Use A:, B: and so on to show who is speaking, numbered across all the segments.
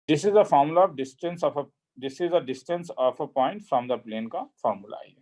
A: This is the formula of distance of this is the distance of a point from the plane का formula है।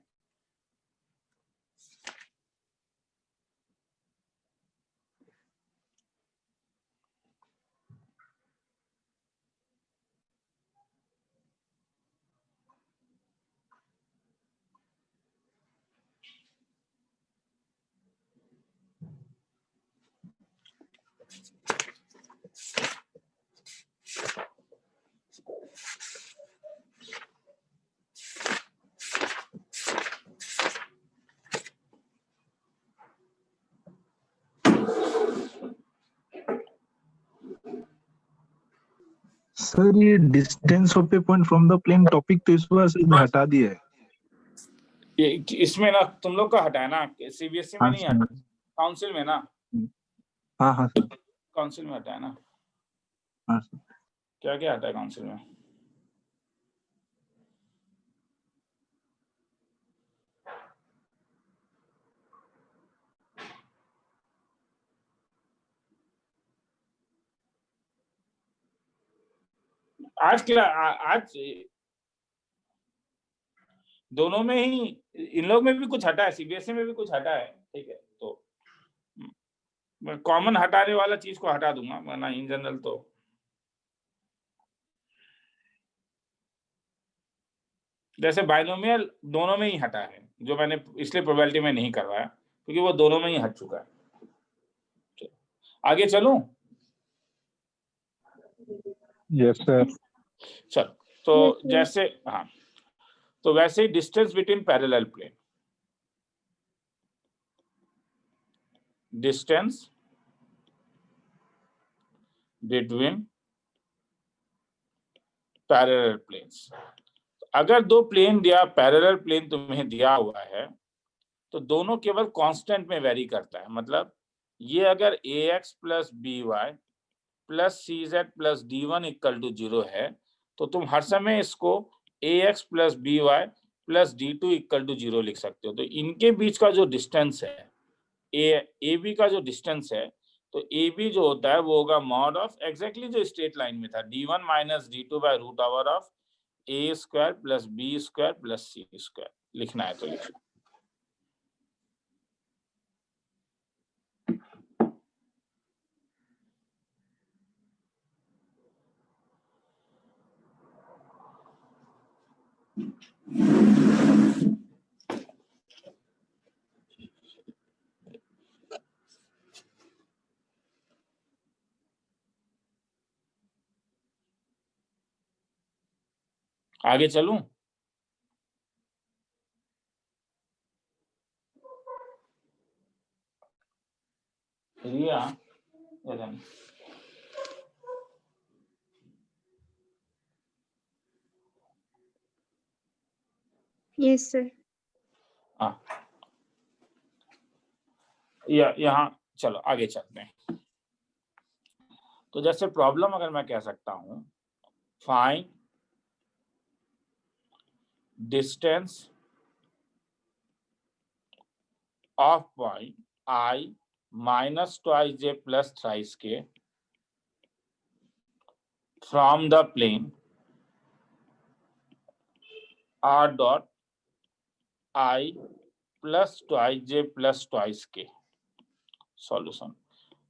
B: Sir ये distance of a point from the plane topic तो इस बार से हटा दिया है।
A: ये इसमें ना तुम लोग का हटाया ना, सीबीएसई में नहीं हटा, काउंसिल में ना।
B: हाँ हाँ सर,
A: काउंसिल में हटाया ना।
B: हाँ सर।
A: क्या क्या हटा है काउंसिल में? आज दोनों में ही, इन लोग में भी कुछ हटा है, सीबीएसई में भी कुछ हटा है, ठीक है। तो मैं कॉमन हटाने वाला चीज को हटा दूंगा, वरना इन जनरल तो जैसे बाइनोमियल दोनों में ही हटा है, जो मैंने इसलिए प्रोबेबिलिटी में नहीं करवाया क्योंकि वो दोनों में ही हट चुका है। आगे चलूं?
B: Yes sir.
A: चल, तो जैसे हाँ, तो वैसे ही distance between parallel plane, distance between parallel planes, अगर दो प्लेन दिया, पैरेलल प्लेन तुम्हें दिया हुआ है तो दोनों केवल कांस्टेंट में वेरी करता है। मतलब ये अगर ax plus b y plus c z plus d one equal to 0 है तो तुम हर समय इसको ax plus b y plus d two equal to 0 लिख सकते हो। तो इनके बीच का जो डिस्टेंस है, ए बी का जो डिस्टेंस है, तो ए बी जो होता है वो होगा मॉड ऑफ एग्जैक्टली जो स्ट्रेट लाइन में था, d1 minus d2 by root over of a square plus b square plus c square. लिखना है तो लिखो। आगे चलूं? Riya,
C: yes sir.
A: हाँ, यहाँ चलो आगे चलते हैं। तो जैसे प्रॉब्लम अगर मैं कह सकता हूं, find distance of point I minus twice J plus thrice K from the plane R dot I plus twice J plus twice K. Solution,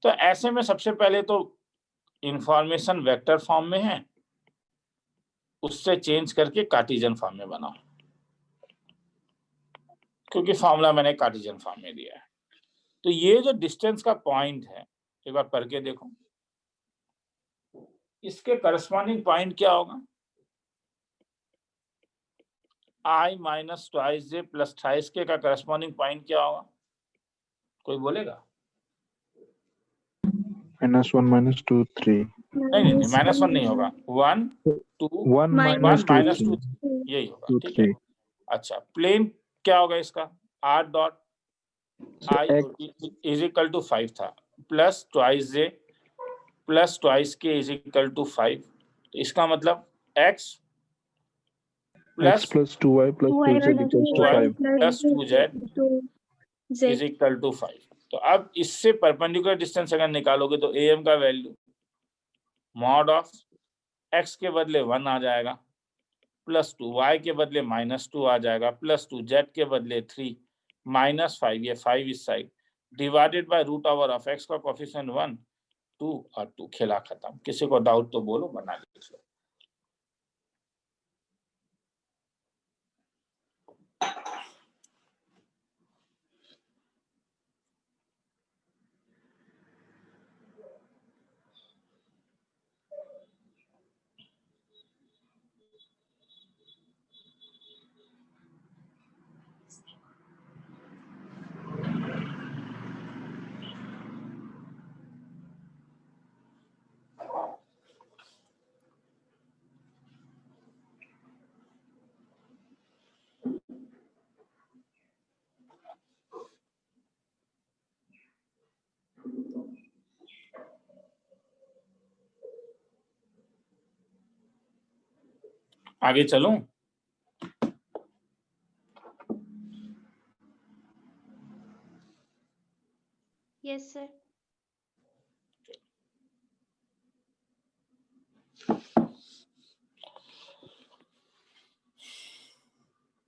A: तो ऐसे में सबसे पहले तो इंफॉर्मेशन वेक्टर फॉर्म में है, उससे चेंज करके कार्टेशियन फॉर्म में बनाओ, क्योंकि फॉर्मूला मैंने कार्टेशियन फॉर्म में दिया है। तो ये जो डिस्टेंस का पॉइंट है, एक बार पढ़ के देखो, इसके करस्पॉन्डिंग पॉइंट क्या होगा? आई माइनस ट्वाइस जे प्लस थ्राइस के का करस्पॉन्डिंग पॉइंट क्या होगा? कोई बोलेगा?
B: -1 -2 3।
A: नहीं, -1 नहीं होगा, 1 2
B: 1
A: 1
B: -2
A: -2 यही होगा, ठीक है। अच्छा, प्लेन क्या होगा इसका? R dot i is equal to 5 था, plus twice J plus twice k is equal to 5। तो इसका मतलब x
B: plus 2y plus 2z equals to 5
A: plus 2z is equal to 5। तो अब इससे परपेंडिकुलर डिस्टेंस अगर निकालोगे तो am का वैल्यू मॉड ऑफ x के बदले 1 आ जाएगा, +2 y के बदले -2 आ जाएगा, +2 z के बदले 3 -5, ये 5 इस side, divided by √of x का कोफिशिएंट 1 2 और 2, खेला खत्म। किसी को डाउट तो बोलो, बना लिख लो। आगे चलूं?
C: Yes sir.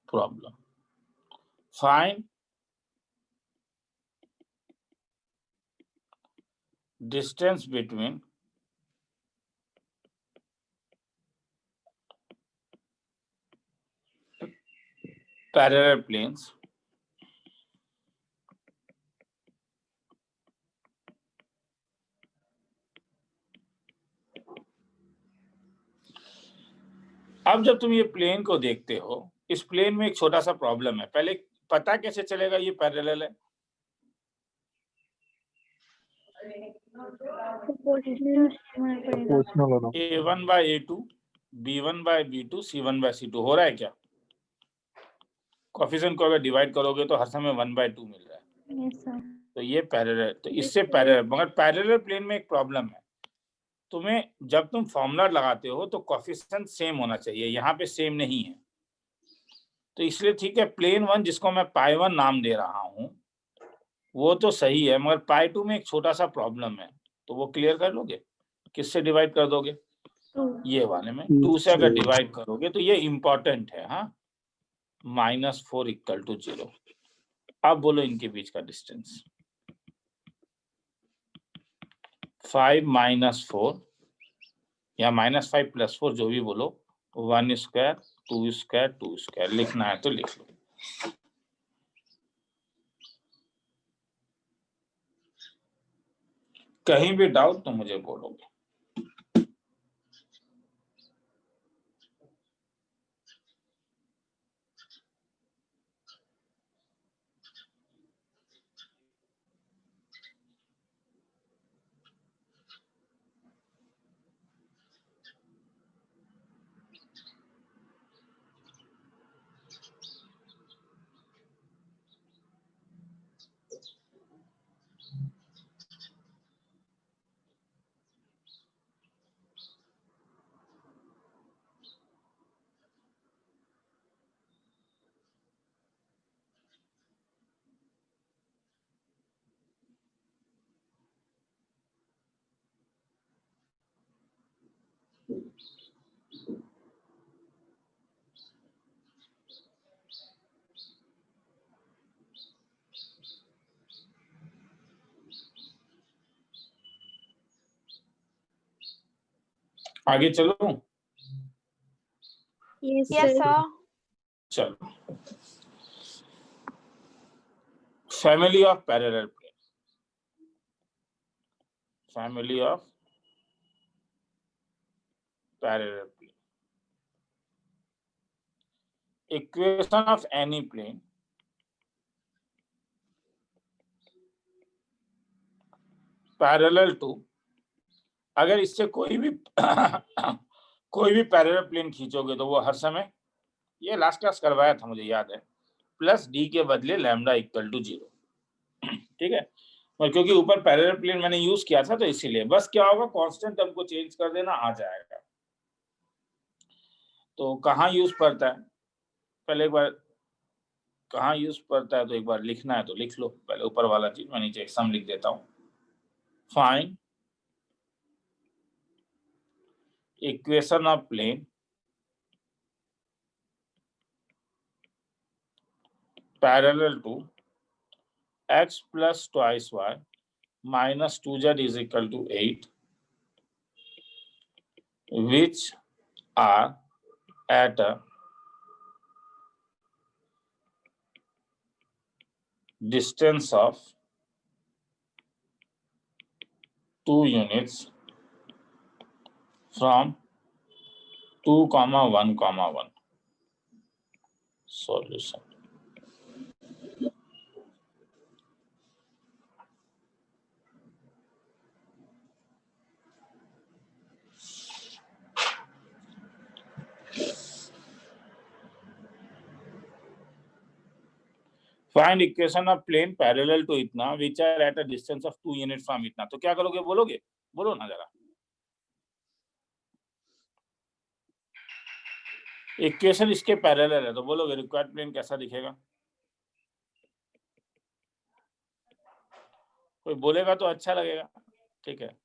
A: Problem, find distance between parallel planes अब जब तुम ये प्लेन को देखते हो, इस प्लेन में एक छोटा सा प्रॉब्लम है। पहले पता कैसे चलेगा ये पैरेलल है?
B: प्रोपोर्शनल होना।
A: A1/A2, B1/B2, C1/C2 हो रहा है क्या? कोफिशिएंट को अगर डिवाइड करोगे तो हर समय 1/2 मिल रहा है।
C: Yes sir.
A: तो ये पैरेलल, तो इससे पैरेलल, मगर पैरेलल प्लेन में एक प्रॉब्लम है। तुम्हें जब तुम फॉर्मूला लगाते हो तो कोफिशिएंट सेम होना चाहिए, यहाँ पे सेम नहीं है। तो इसलिए ठीक है, प्लेन 1 जिसको मैं π1 नाम दे रहा हूं वो तो सही है, मगर π2 में एक छोटा सा प्रॉब्लम है। तो वो क्लियर कर लोगे? किससे डिवाइड कर दोगे? ये वाले में 2 से अगर डिवाइड करोगे तो ये इंपॉर्टेंट है। हाँ, -4 = 0। अब बोलो इनके बीच का डिस्टेंस। 5 - 4 या -5 + 4 जो भी बोलो, 1² 2² 2², लिखना है तो लिख लो। कहीं भी डाउट तो मुझे बोलोगे। आगे चलो।
C: Yes
D: yes
C: sir.
D: सर।
A: चलो, family of parallel plane, family of parallel plane, equation of any plane parallel to, अगर इससे कोई भी पैरेलल प्लेन खींचोगे तो वो हर समय, ये लास्ट क्लास करवाया था मुझे याद है, +d के बदले λ = 0। ठीक है, और क्योंकि ऊपर पैरेलल प्लेन मैंने यूज किया था तो इसीलिए बस क्या होगा, कांस्टेंट टर्म को चेंज कर देना, आ जाएगा। तो कहाँ यूज पड़ता है, पहले एक बार कहाँ यूज पड़ता है तो एक बार लिखना है तो लिख लो। पहले ऊपर वाला चीज, मैं नीचे सम लिख देता हूँ। Find equation of plane parallel to x plus twice y minus 2z is equal to 8, which are at a distance of 2 units from 2, 1, 1. Solution. Find equation of plane parallel to इतना which are at a distance of 2 units from इतना। तो क्या करोगे, बोलोगे, बोलो ना जरा। Equation इसके पैरेलल है तो बोलोगे रिक्वायर्ड प्लेन कैसा दिखेगा। कोई बोलेगा तो अच्छा लगेगा, ठीक है।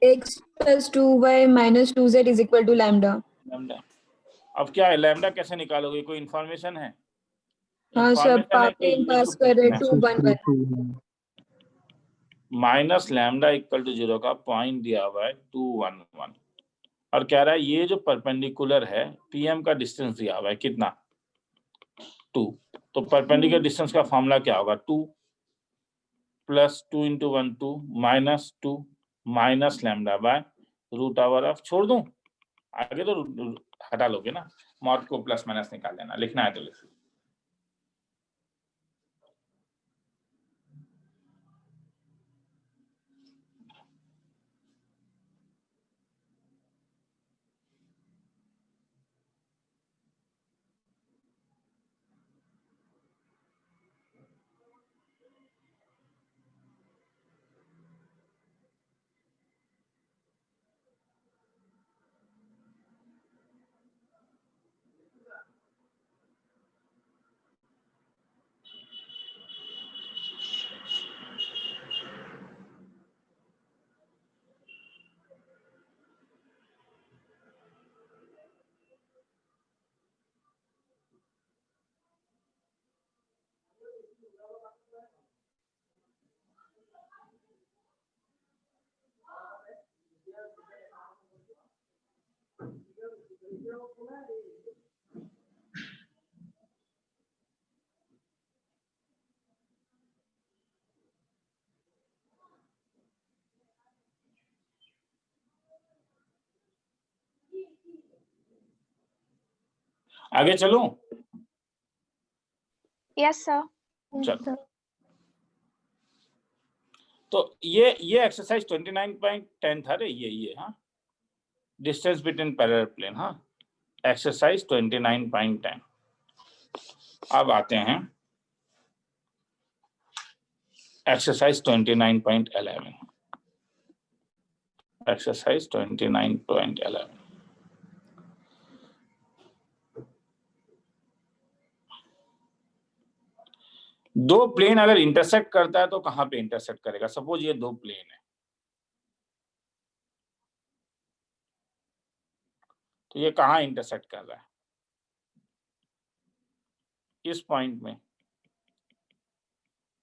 D: x plus 2y minus 2z is equal to lambda.
A: Lambda, अब क्या है, लैम्डा कैसे निकालोगे, कोई इंफॉर्मेशन है?
D: हाँ सर, प्लेन पास कर रहे 2 1 1
A: माइनस लैम्डा इक्वल टू 0 का पॉइंट दिया हुआ है 2 1 1 और कह रहा है ये जो परपेंडिकुलर है पीएम का डिस्टेंस दिया हुआ है कितना, 2। तो परपेंडिकुलर डिस्टेंस का फॉर्मूला क्या होगा, 2 plus 2 into 1 2 minus 2 minus lambda by root over of, छोड़ दूं आगे तो हटा लोगे ना, मॉड को प्लस माइनस निकाल लेना, लिखना है तो लिख। आगे चलूं?
C: Yes, sir.
A: चलो, तो ये एक्सरसाइज 29.10 था रे, ये हाँ, डिस्टेंस बिटवीन पैरेलल प्लेन, हाँ, एक्सरसाइज 29.10। अब आते हैं एक्सरसाइज 29.11। एक्सरसाइज 29.11 दो प्लेन अगर इंटरसेक्ट करता है तो कहां पे इंटरसेक्ट करेगा, सपोज ये दो प्लेन है तो ये कहां इंटरसेक्ट कर रहा है, इस पॉइंट में,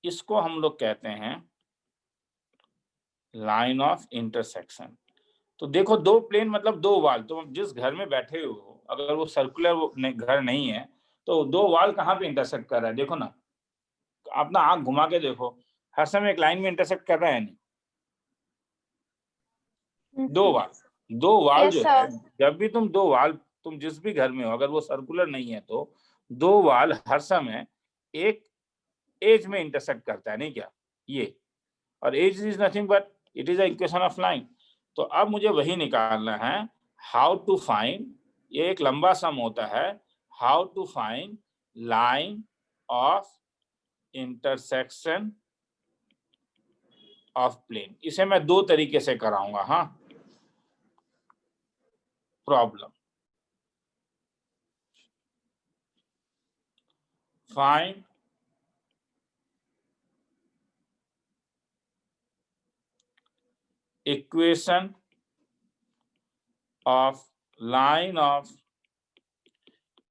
A: इसको हम लोग कहते हैं लाइन ऑफ इंटरसेक्शन। तो देखो दो प्लेन मतलब दो वाल, तो जिस घर में बैठे हो अगर वो सर्कुलर घर नहीं है तो दो वाल कहां पे इंटरसेक्ट कर रहा है, देखो ना, अपना आंख घुमा के देखो, हर समय एक लाइन में इंटरसेक्ट कर रहा है नहीं, दो वाल
C: Yes,
A: जो
C: sir.
A: है, जब भी तुम दो वाल, तुम जिस भी घर में हो अगर वो सर्कुलर नहीं है तो दो वाल हर समय एक एज में इंटरसेक्ट करता है, नहीं क्या ये, और as is nothing but it is a equation of line. तो अब मुझे वही निकालना है, हाउ टू फाइंड, ये एक लंबा सम होता है, how to find line of intersection of plane. इसे मैं दो तरीके से कराऊंगा, हाँ, problem, find equation of line of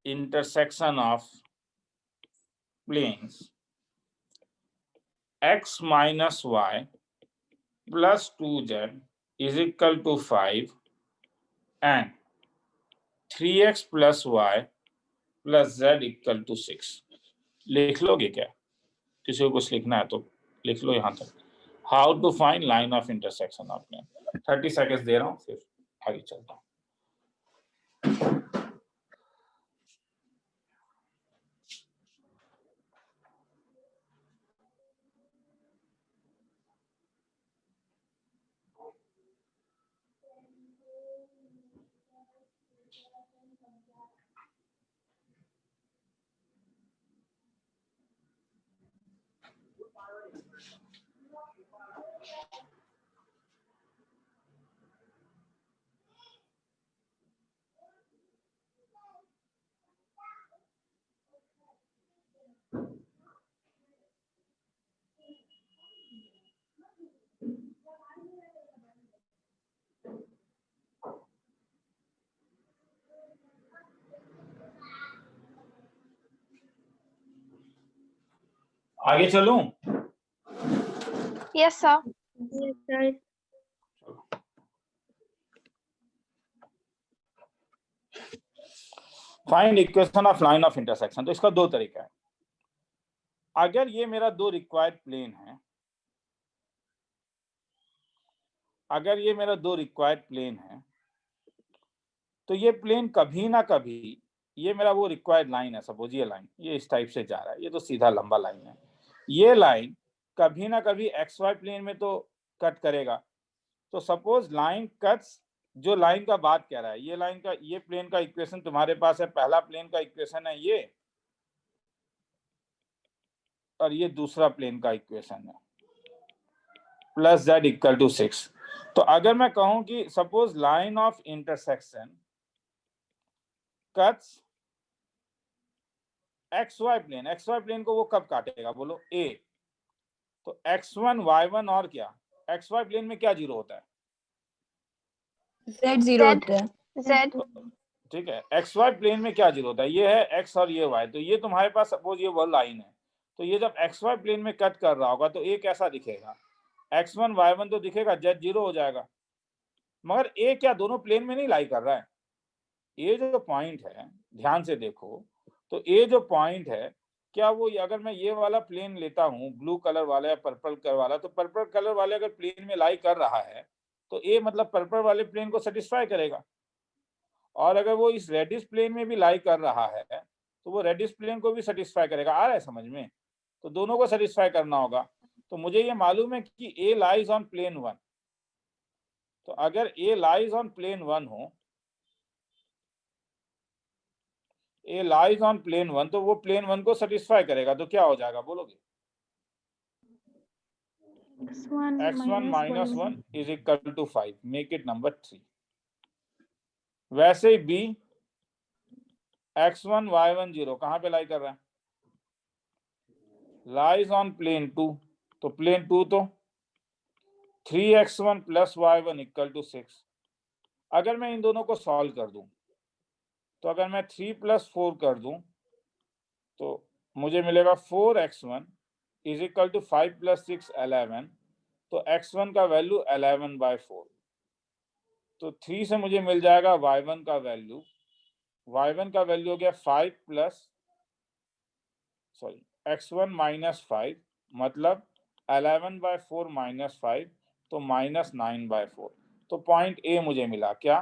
A: intersection of planes x minus y plus 2z is equal to 5 and 3x plus y plus z equal to 6. लिख लोगे क्या? किसी को कुछ लिखना है तो लिख लो यहाँ तक. How to find line of intersection of plane. 30 seconds दे रहा हूँ, फिर आगे चलता हूँ. आगे चलूं?
C: Yes, sir.
E: Yes, sir.
A: Find equation of line of intersection. तो इसका दो तरीका है. अगर ये मेरा दो रिक्वायर्ड प्लेन है, अगर ये मेरा दो रिक्वायर्ड प्लेन है, तो ये प्लेन कभी ना कभी, ये मेरा वो रिक्वायर्ड लाइन है, सपोज ये लाइन ये इस टाइप से जा रहा है, ये तो सीधा लंबा लाइन है, ये लाइन कभी ना कभी एक्स वाई प्लेन में तो कट करेगा. तो सपोज लाइन कट्स, जो लाइन का बात कह रहा है, ये लाइन का, ये प्लेन का इक्वेशन तुम्हारे पास है, पहला प्लेन का इक्वेशन है ये, और ये दूसरा प्लेन का इक्वेशन है, प्लस जेड इक्वल टू 6. तो अगर मैं कहूं कि suppose line of intersection cuts x y plane, x y plane को वो कब काटेगा बोलो? ए. तो x1 y1 और क्या, एक्स वाई प्लेन में क्या जीरो होता है?
D: Z 0 होता है.
C: Z.
A: ठीक है, एक्स वाई प्लेन में क्या जीरो होता है? ये है x और ये y. तो ये तुम्हारे पास सपोज ये वो लाइन है, तो ये जब एक्स वाई प्लेन में कट कर रहा होगा तो ए कैसा दिखेगा? x1 y1 तो दिखेगा, z 0 हो जाएगा. मगर ए क्या दोनों प्लेन में नहीं लाई कर रहा है? ये जो पॉइंट है, ध्यान से देखो, तो ये जो पॉइंट है, क्या वो, अगर मैं ये वाला प्लेन लेता हूँ ब्लू कलर वाला या पर्पल कलर वाला, तो पर्पल कलर वाले अगर प्लेन में लाई कर रहा है तो ए मतलब पर्पल वाले प्लेन को सेटिस्फाई करेगा. और अगर वो इस रेडिश प्लेन में भी लाई कर रहा है तो वो रेडिश प्लेन को भी सेटिस्फाई करेगा. आ रहा है समझ में? तो दोनों को सेटिस्फाई करना होगा. तो मुझे ये मालूम है कि ए लाइज ऑन प्लेन 1. तो अगर ए लाइज ऑन प्लेन 1 हो, ए लाइज ऑन प्लेन 1, तो वो प्लेन 1 को सेटिस्फाई करेगा. तो क्या हो जाएगा बोलोगे? x1 minus 1 is equal to 5. Make it number 3. वैसे ही b x1 y1 0 कहां पे लाई कर रहा है? Lies on plane 2. तो प्लेन 2 तो 3x1 plus y1 equal to 6. अगर मैं इन दोनों को सॉल्व कर दूं, तो अगर मैं 3 plus 4 कर दूं तो मुझे मिलेगा 4x1 is equal to 5 plus 6 11. तो x1 का वैल्यू 11/4. तो 3 से मुझे मिल जाएगा y1 का वैल्यू. y1 का वैल्यू हो गया 5 प्लस x1 minus 5, मतलब 11/4 minus 5, तो -9/4. तो पॉइंट ए मुझे मिला क्या?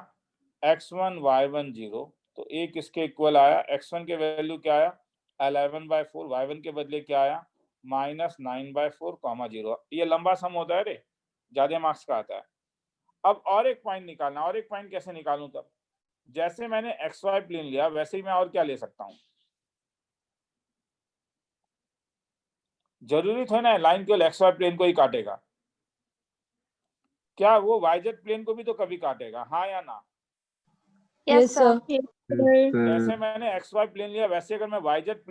A: x1 y1 0. तो ए किसके इक्वल आया? x1 के वैल्यू क्या आया? 11/4. y1 के बदले क्या आया? -9/4, 0. ये लंबा सम होता है रे, ज्यादा मार्क्स का आता है. अब और एक पॉइंट निकालना. और एक पॉइंट कैसे निकालूं? तब जैसे मैंने एक्स वाई प्लेन लिया वैसे ही मैं और क्या ले सकता हूं. जरूरी थोड़ा ना लाइन केवल एक्स वाई प्लेन को ही काटेगा. क्या वो वाईजेड प्लेन को भी तो कभी काटेगा? हाँ या ना?
C: Yes, sir.
A: जैसे मैंने एक्स वाई प्लेन लिया वैसे अगर मैं वाईजेड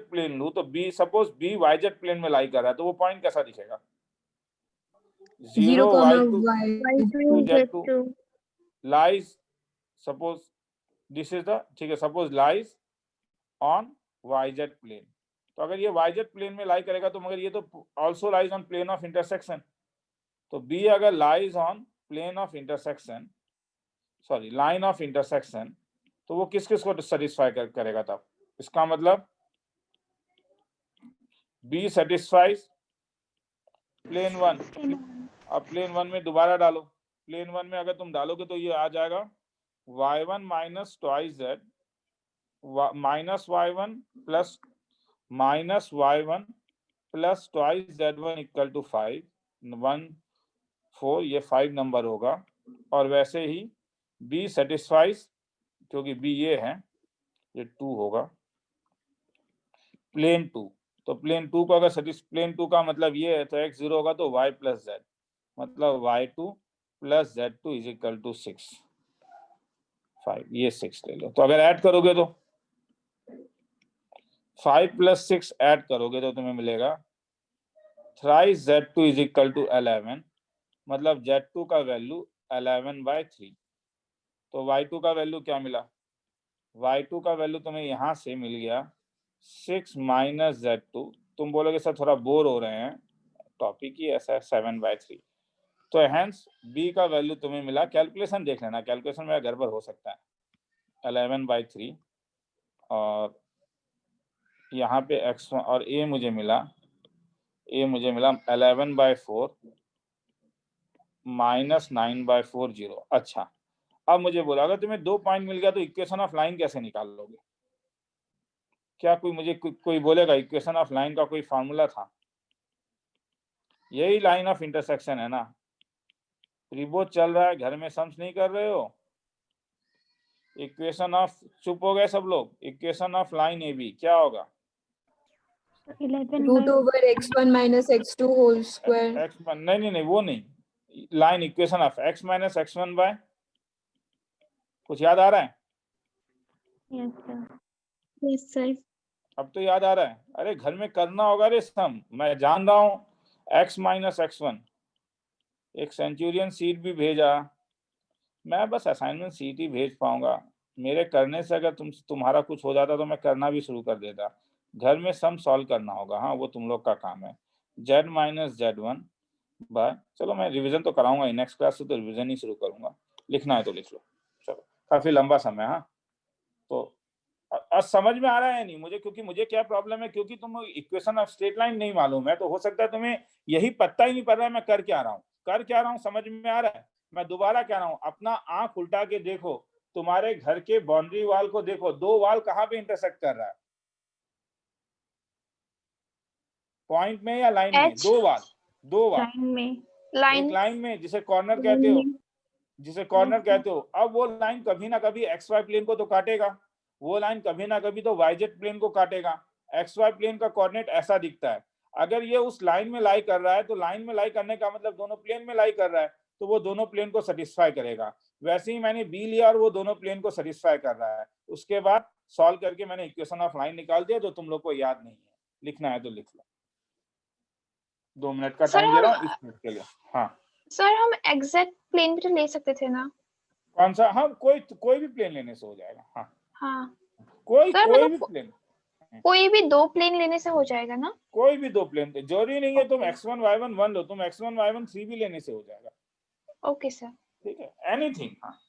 A: प्लेन लूं, तो b, suppose b y z plane में लाई कर रहा है, तो वो पॉइंट कैसा दिखेगा? 0 y2 z2 lies, suppose this is the, ठीक है, suppose lies on yz plane. तो अगर ये yz प्लेन में लाई करेगा तो मगर ये तो also lies on plane of intersection. तो B अगर lies on plane of intersection, sorry line of intersection, तो वो किस किस को सेटिस्फाई करेगा तब? इसका मतलब B सेटिस्फाइज प्लेन 1. अब प्लेन 1 में दोबारा डालो. प्लेन 1 में अगर तुम डालोगे तो ये आ जाएगा y1 minus twice z minus y1 plus twice z1 equal to 5 1 4, ये 5 नंबर होगा. और वैसे ही B सेटिस्फाइज, क्योंकि B ये है, ये 2 होगा. प्लेन 2, तो प्लेन 2 को अगर प्लेन 2 का मतलब ये है तो x 0 होगा तो y प्लस z, मतलब y2 plus z2 is equal to 6 5. ये 6 ले लो. तो अगर ऐड करोगे तो 5 प्लस 6 ऐड करोगे तो तुम्हें मिलेगा thrice z2 is equal to 11, मतलब z2 का वैल्यू 11/3. तो y2 का वैल्यू क्या मिला? y2 का वैल्यू तुम्हें यहां से मिल गया 6 माइनस z2. तुम बोलोगे सर थोड़ा बोर हो रहे हैं, टॉपिक ही ऐसा है, 7/3. तो हेंस b का वैल्यू तुम्हें मिला, कैलकुलेशन देख लेना, कैलकुलेशन मेरा गड़बड़ हो सकता है, 11/3. और यहाँ पे x और a मुझे मिला 11/4 माइनस 9/4 0. अच्छा, अब मुझे बोला अगर तुम्हें 2 पॉइंट मिल गया तो इक्वेशन ऑफ लाइन कैसे निकाल लोगे? क्या कोई मुझे कोई बोलेगा इक्वेशन ऑफ लाइन का कोई फार्मूला था? यही लाइन ऑफ इंटरसेक्शन है ना. त्रिभुज चल रहा है, घर में सम्स नहीं कर रहे हो. इक्वेशन ऑफ, चुप हो गए सब लोग, equation of line A B क्या होगा?
C: 11
D: root over x1 minus x2 whole square.
A: x1 नहीं वो नहीं, line equation of x minus x1 by, कुछ याद आ रहा है?
C: Yes sir.
A: अब तो याद आ रहा है. अरे घर में करना होगा रे सम, मैं जान रहा हूँ. x माइनस x1, एक सेंचुरियन सीट भी भेजा, मैं बस असाइनमेंट सीट ही भेज पाऊंगा. मेरे करने से अगर तुम्हारा कुछ हो जाता तो मैं करना भी शुरू कर देता. घर में सम सॉल्व करना होगा, हाँ वो तुम लोग का काम है. z माइनस z1 बाय, चलो मैं रिवीजन तो कराऊंगा, नेक्स्ट क्लास से तो रिवीजन ही शुरू करूंगा. लिखना है तो लिख लो, चलो काफी लंबा समय. हाँ तो अब समझ में आ रहा है नहीं मुझे, क्योंकि मुझे क्या प्रॉब्लम है, क्योंकि तुम इक्वेशन ऑफ स्ट्रेट लाइन नहीं मालूम है, तो हो सकता है तुम्हें यही पता ही नहीं पड़ रहा है मैं कर क्या रहा हूँ. समझ में आ रहा है? मैं दोबारा कह रहा हूँ, अपना आंख उल्टा के देखो, तुम्हारे घर के बाउंड्री वॉल को देखो, 2 वॉल कहाँ पे इंटरसेक्ट कर रहा है? पॉइंट में या लाइन में? 2 वॉल
C: लाइन में.
A: एक लाइन में जिसे कॉर्नर कहते हो, अब वो लाइन कभी ना कभी एक्स वाई प्लेन को तो काटेगा, वो लाइन कभी ना कभी तो वाईजेड प्लेन को काटेगा. एक्स वाई प्लेन का कोऑर्डिनेट ऐसा दिखता है. अगर ये उस लाइन में लाई कर रहा है तो लाइन में लाई करने का मतलब दोनों प्लेन में लाई कर रहा है, तो वो दोनों प्लेन को सेटिस्फाई करेगा. वैसे ही मैंने बी लिया और वो दोनों प्लेन को सेटिस्फाई कर रहा है. उसके बाद सॉल्व करके मैंने इक्वेशन ऑफ लाइन निकाल दिया, जो तुम लोग को याद नहीं है. लिखना है तो लिख लो, 2 मिनट का टाइम दे रहा हूँ इस मिनट के लिए. हाँ
E: सर हम एग्जैक्ट प्लेन भी तो ले सकते थे ना?
A: कौन सा? हाँ कोई भी प्लेन लेने से हो जाएगा. हाँ
E: हाँ
A: कोई
E: सर,
A: भी
E: मतलब
A: प्लेन,
E: कोई भी 2 प्लेन लेने से हो जाएगा ना?
A: कोई भी 2 प्लेन, जरूरी नहीं है तुम x1 y1 1 लो, तुम x1 y1 3 भी लेने से हो जाएगा.
E: Okay sir.
A: ठीक है, एनीथिंग. हाँ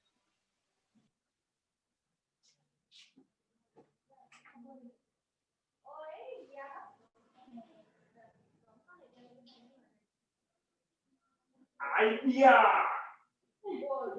A: आइडिया. आइडिया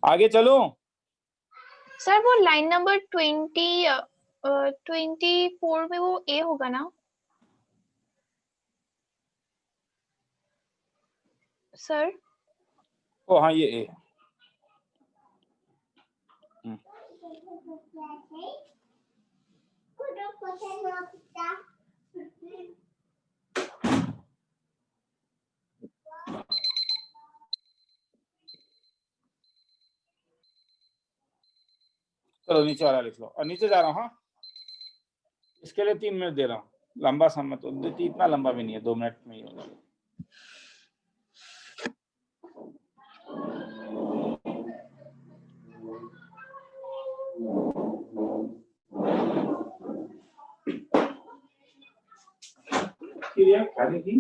A: आगे चलो।
E: सर वो लाइन नंबर 24 में वो ए होगा ना सर?
A: ओ हाँ, ये ए। चलो नीचे वाला लिख लो, और नीचे जा रहा हूँ। हाँ, इसके लिए 3 मिनट दे रहा हूँ, लंबा समय तो इतना लंबा भी नहीं है, 2 मिनट में ही होगा। खाने की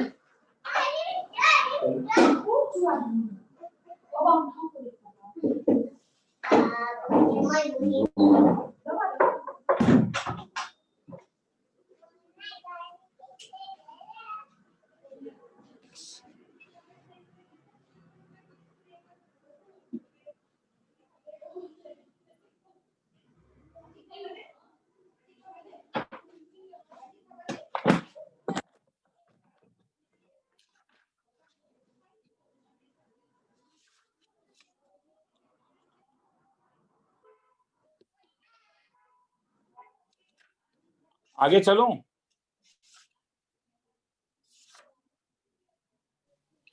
A: आगे चलूं?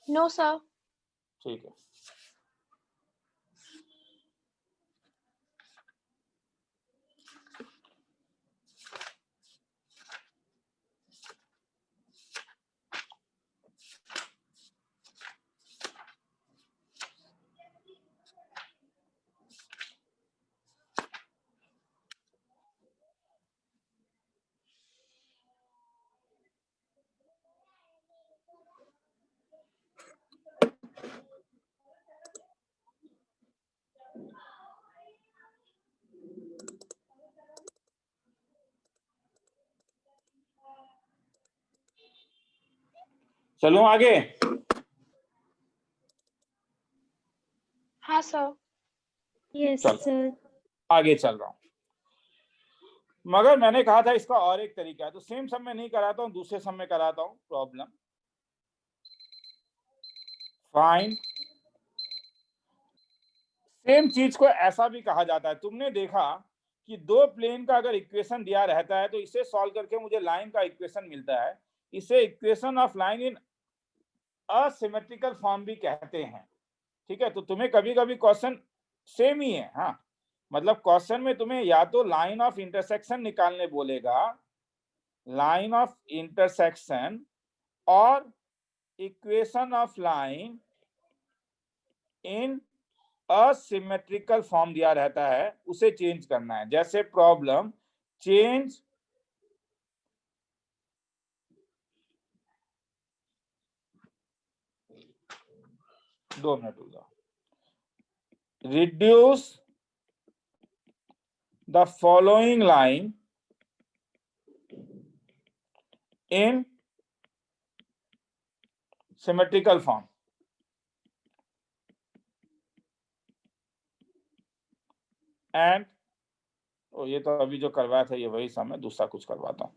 E: No sir.
A: ठीक है। चलूं आगे?
E: हाँ सर।
C: यस
A: चलो
C: सर।
A: आगे चल रहा हूं, मगर मैंने कहा था इसका और एक तरीका है, तो सेम सब में नहीं कराता हूं, दूसरे सब में कराता हूं। प्रॉब्लम फाइंड, सेम चीज को ऐसा भी कहा जाता है। तुमने देखा कि दो प्लेन का अगर इक्वेशन दिया रहता है तो इसे सॉल्व करके मुझे लाइन का इक्वेशन मिलता है, इसे equation of line in asymmetrical form भी कहते हैं। ठीक है, तो तुम्हें कभी कभी क्वेश्चन सेम ही है, हाँ, मतलब क्वेश्चन में तुम्हें या तो लाइन ऑफ इंटरसेक्शन निकालने बोलेगा, लाइन ऑफ इंटरसेक्शन, और equation of line in asymmetrical form दिया रहता है, उसे चेंज करना है। जैसे प्रॉब्लम चेंज दो मिनट होगा, reduce the following line in symmetrical form, and ये तो अभी जो करवाया था ये वही सम है, दूसरा कुछ करवाता हूं।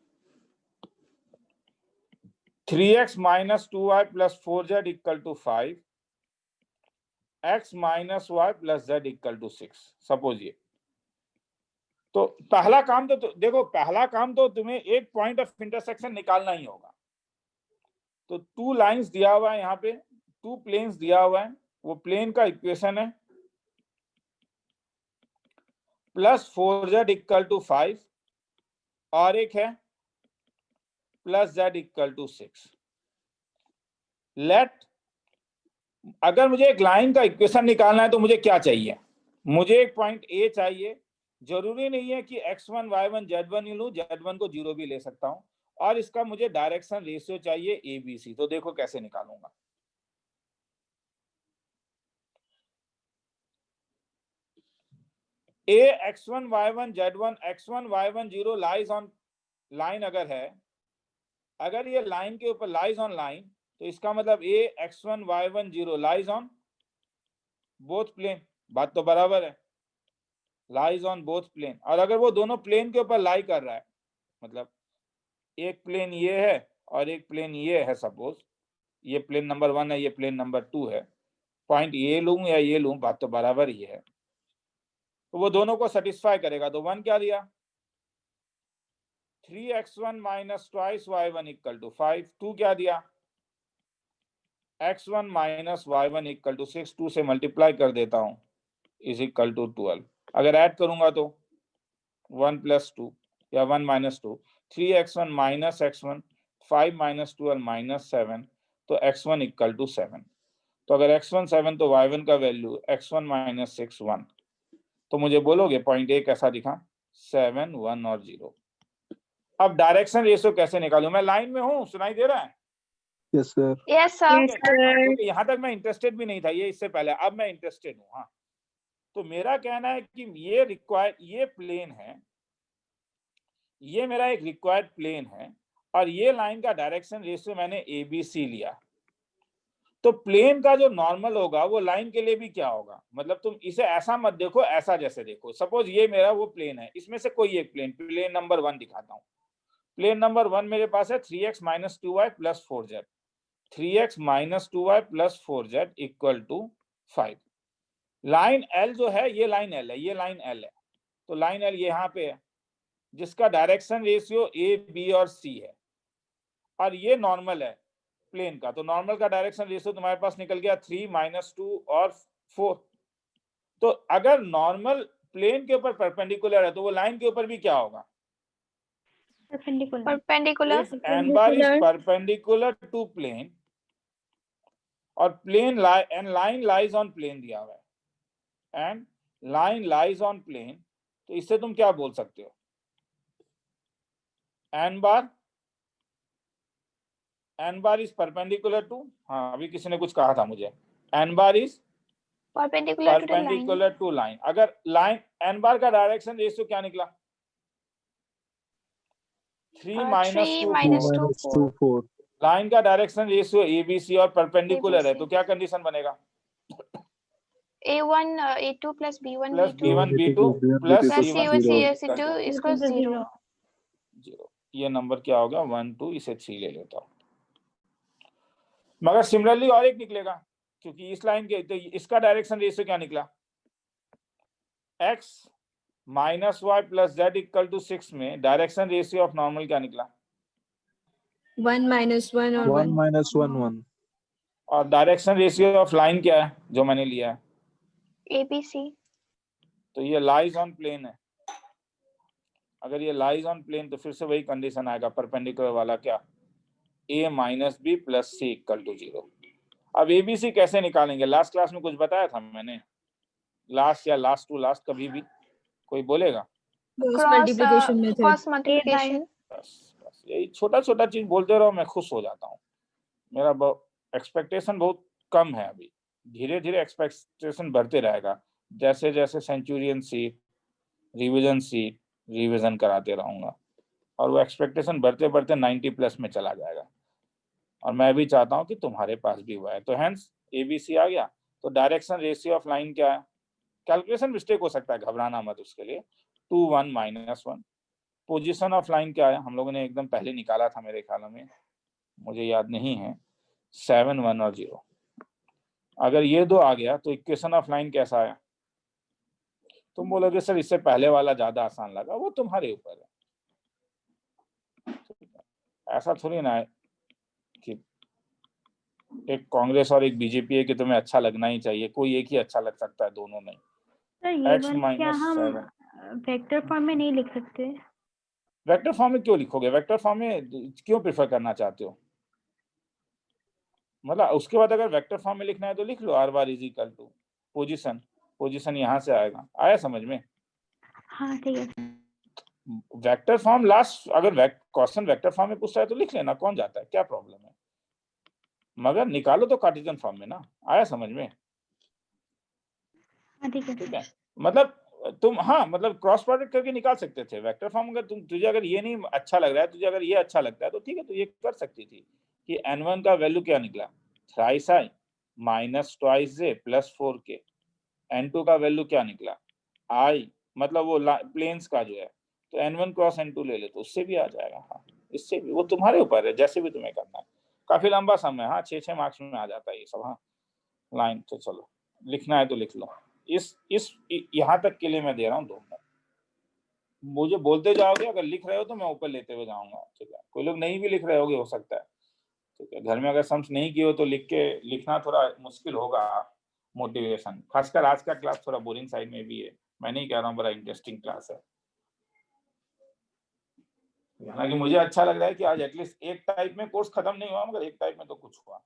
A: 3x minus 2y plus 4z equal to 5, x minus y plus z equal to 6, suppose ये। तो पहला काम तो देखो, पहला काम तो तुम्हें एक पॉइंट ऑफ इंटरसेक्शन निकालना ही होगा। तो 2 लाइंस दिया हुआ है यहाँ पे, 2 प्लेन्स दिया हुआ है, वो प्लेन का इक्वेशन है प्लस 4z इक्वल टू 5, और एक है plus z equal to 6। Let, अगर मुझे एक लाइन का इक्वेशन निकालना है तो मुझे क्या चाहिए? मुझे एक पॉइंट ए चाहिए। जरूरी नहीं है कि x1 y1 z1 ही लूं, z1 को 0 भी ले सकता हूं, और इसका मुझे डायरेक्शन रेशियो चाहिए ABC। तो देखो कैसे निकालूंगा। A x1 y1 z1 x1 y1 0 lies on line अगर है, अगर ये लाइन के ऊपर लाइज ऑन लाइन, तो इसका मतलब A x1 y1 0 lies on both plane. बात तो बराबर है, लाइज ऑन बोथ प्लेन। और अगर वो दोनों प्लेन के ऊपर लाई कर रहा है, मतलब एक प्लेन ये है और एक प्लेन ये है, सपोज ये प्लेन नंबर 1 है, ये प्लेन नंबर 2 है, पॉइंट ये लूं या ये लूं, बात तो बराबर ही है, तो वो दोनों को सेटिस्फाई करेगा। तो 1 क्या दिया, 3x1 minus twice y1 equal to 5। 2 क्या दिया, x1 minus y1 equal to 6। 2 से मल्टीप्लाई कर देता हूं, इज इक्वल टू 12। अगर ऐड करूंगा तो 1 प्लस 2 या 1 minus 2, 3x1 minus x1, 5 minus 12 minus 7, तो x1 इक्वल टू 7। तो अगर x1 7 तो y1 का वैल्यू x1 माइनस 6 1। तो मुझे बोलोगे पॉइंट ए कैसा दिखा, 7 1 और 0। अब डायरेक्शन रेशियो कैसे निकालूं, मैं लाइन में हूं, सुनाई दे रहा है?
B: Yes, sir.
E: Yes, sir.
C: Yes, sir.
A: क्योंकि यहाँ तक मैं इंटरेस्टेड भी नहीं था ये इससे पहले, अब मैं इंटरेस्टेड हूँ। हाँ, तो मेरा कहना है कि ये प्लेन है, ये मेरा एक रिक्वायर्ड प्लेन है, और ये लाइन का डायरेक्शन रेशियो मैंने ABC लिया। तो प्लेन का जो नॉर्मल होगा वो लाइन के लिए भी क्या होगा, मतलब तुम इसे ऐसा मत देखो, ऐसा जैसे देखो। सपोज ये मेरा वो प्लेन है, इसमें से कोई एक प्लेन नंबर 1 दिखाता हूँ। प्लेन नंबर 1 मेरे पास है 3x minus 2y plus 4z, 3x minus 2y plus 4z equal to 5। Line L जो है, ये लाइन L है, ये लाइन L है। तो लाइन L यहाँ पे है, जिसका डायरेक्शन रेशियो A, B और C है, और ये नॉर्मल है प्लेन का। तो नॉर्मल का डायरेक्शन रेशियो तुम्हारे पास निकल गया 3 माइनस 2 और 4। तो अगर नॉर्मल प्लेन के ऊपर परपेंडिकुलर है तो वो लाइन के ऊपर भी क्या होगा,
C: Perpendicular.
E: Perpendicular.
A: If n bar is perpendicular to plane और plane and line lies on plane दिया हुआ है, and line lies on plane, तो इससे तुम क्या बोल सकते हो, n bar is perpendicular to, हाँ अभी किसी ने कुछ कहा था मुझे, n bar is
E: Perpendicular to the line.
A: Perpendicular to line. अगर लाइन n बार का डायरेक्शन रेशियो क्या निकला, 3 माइनस
E: 3
A: 2
E: minus
B: 2
E: 2,
B: minus
E: 4.
B: 2 4.
A: लाइन का डायरेक्शन रेशियो ABC और परपेंडिकुलर है,
E: ABC.
A: तो क्या कंडीशन बनेगा,
E: A1, A2 plus B1,
A: plus
E: B2
A: B1 B2 plus
E: plus
A: C1
E: C1,
B: zero.
E: C2 equals 0.
A: 0। ये नंबर क्या होगा, 1 2, इसे 3 ले लेता हूं। मगर सिमिलरली और एक निकलेगा, क्योंकि इस लाइन के, तो इसका डायरेक्शन रेशियो क्या निकला, x minus y plus z equal to 6 में डायरेक्शन रेशियो ऑफ नॉर्मल क्या निकला,
D: 1 minus 1 or
B: 1
D: 1.
B: minus 1 1.
A: और डायरेक्शन रेशियो ऑफ लाइन क्या है जो मैंने लिया है,
E: ABC.
A: तो ये लाइज ऑन प्लेन है। अगर ये लाइज ऑन प्लेन तो फिर से वही कंडीशन आएगा परपेंडिकुलर वाला, क्या, a minus b plus c equal to 0। अब ABC कैसे निकालेंगे, लास्ट क्लास में कुछ बताया था मैंने, लास्ट या लास्ट टू लास्ट, कभी भी कोई बोलेगा,
D: Cross multiplication method.
E: Cross multiplication.
A: बस यही छोटा छोटा चीज बोलते रहो, मैं खुश हो जाता हूँ। मेरा एक्सपेक्टेशन बहुत कम है अभी, धीरे धीरे एक्सपेक्टेशन बढ़ते रहेगा, जैसे जैसे सेंचुरियन सीट, रिवीजन कराते रहूंगा, और वो एक्सपेक्टेशन बढ़ते बढ़ते 90 प्लस में चला जाएगा, और मैं भी चाहता हूं कि तुम्हारे पास भी हुआ है। तो हेंस ABC आ गया। तो डायरेक्शन रेशियो ऑफ लाइन क्या है, कैलकुलेशन मिस्टेक हो सकता है, घबराना मत उसके लिए, 2 1 माइनस 1। पोजीशन ऑफ लाइन क्या है, हम लोगों ने एकदम पहले निकाला था मेरे ख्याल में, मुझे याद नहीं है, 7 1 और 0। अगर ये दो आ गया तो इक्वेशन ऑफ लाइन कैसा आया, तुम बोलोगे सर इससे पहले वाला ज्यादा आसान लगा, वो तुम्हारे ऊपर है। ऐसा थोड़ी ना है कि एक कांग्रेस और एक बीजेपी है कि तुम्हें अच्छा लगना ही चाहिए, कोई एक ही अच्छा लग सकता है दोनों में।
C: सर ये
A: x
C: वाला क्या
A: माइनस
C: हम
A: 7
C: वेक्टर फॉर्म में नहीं लिख सकते?
A: वेक्टर फॉर्म में क्यों लिखोगे, वेक्टर फॉर्म में क्यों प्रेफर करना चाहते हो, मतलब उसके बाद अगर वेक्टर फॉर्म में लिखना है तो लिख लो r bar is equal to position यहाँ से आएगा, आया समझ में?
C: हाँ ठीक है।
A: वेक्टर फॉर्म लास्ट, अगर क्वेश्चन वेक्टर फॉर्म में पूछता है तो लिख लेना, कौन जाता है, क्या प्रॉब्लम है, मगर निकालो तो कार्टेशियन फॉर्म में ना, आया समझ में?
C: हाँ ठीक है।
A: ठीक है, मतलब तुम, हाँ मतलब क्रॉस प्रोडक्ट करके निकाल सकते थे वेक्टर फॉर्म। अगर तुझे अगर ये नहीं अच्छा लग रहा है, तुझे अगर ये अच्छा लगता है तो ठीक है, तो ये कर सकती थी कि n1 का वैल्यू क्या निकला, thrice i minus twice j plus 4k, N2 का वैल्यू क्या निकला, I, मतलब वो प्लेन्स का जो है, तो N1 क्रॉस N2 ले ले तो उससे भी आ जाएगा। हाँ, इससे भी, वो तुम्हारे ऊपर है, जैसे भी तुम्हें करना है। काफी लंबा समय, हाँ 6 मार्क्स में आ जाता है ये सब। हाँ लाइन तो चलो लिखना है तो लिख लो। इस यहाँ तक के लिए मैं दे रहा हूँ 2 मिनट। मुझे बोलते जाओगे, अगर लिख रहे हो तो मैं ऊपर लेते हुए जाऊंगा, ठीक है। कोई लोग नहीं भी लिख रहे होगे, हो सकता है, ठीक है। घर में अगर सम्स नहीं किए हो तो लिखना थोड़ा मुश्किल होगा। मोटिवेशन, खासकर आज का क्लास थोड़ा बोरिंग साइड में भी है, मैं नहीं कह रहा हूँ, बड़ा इंटरेस्टिंग क्लास है। हालांकि मुझे अच्छा लग रहा है कि आज एटलीस्ट एक टाइप में कोर्स खत्म नहीं हुआ, मगर एक टाइप में तो कुछ हुआ,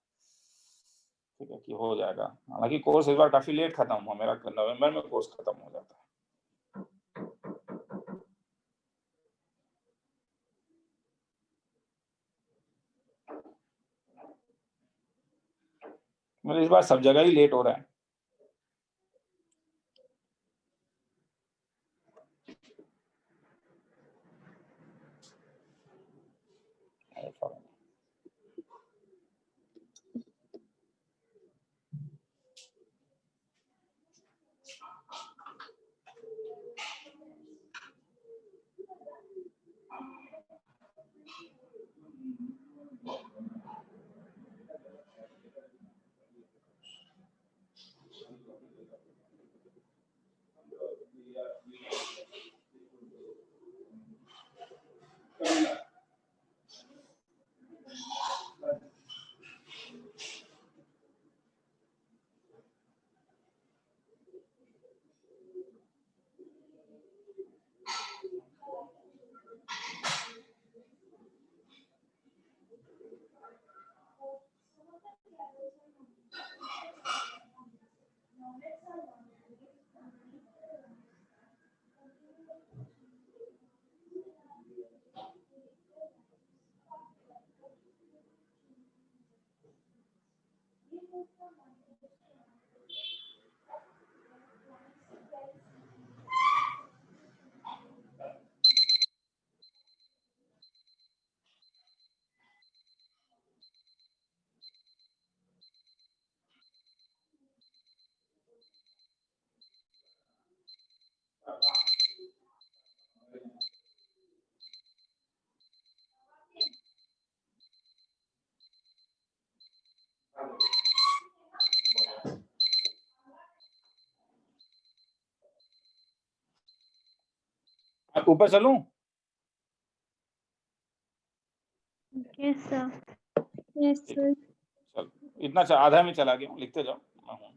A: ठीक है, कि हो जाएगा। हालांकि कोर्स इस बार काफी लेट खत्म हुआ मेरा, नवंबर में कोर्स खत्म हो जाता है। मतलब इस बार सब जगह ही लेट हो रहा है। ऊपर चलूं?
C: Yes sir.
D: Yes, sir.
A: चल, इतना आधा में चला गया हूँ, लिखते जाओ। मैं हूँ।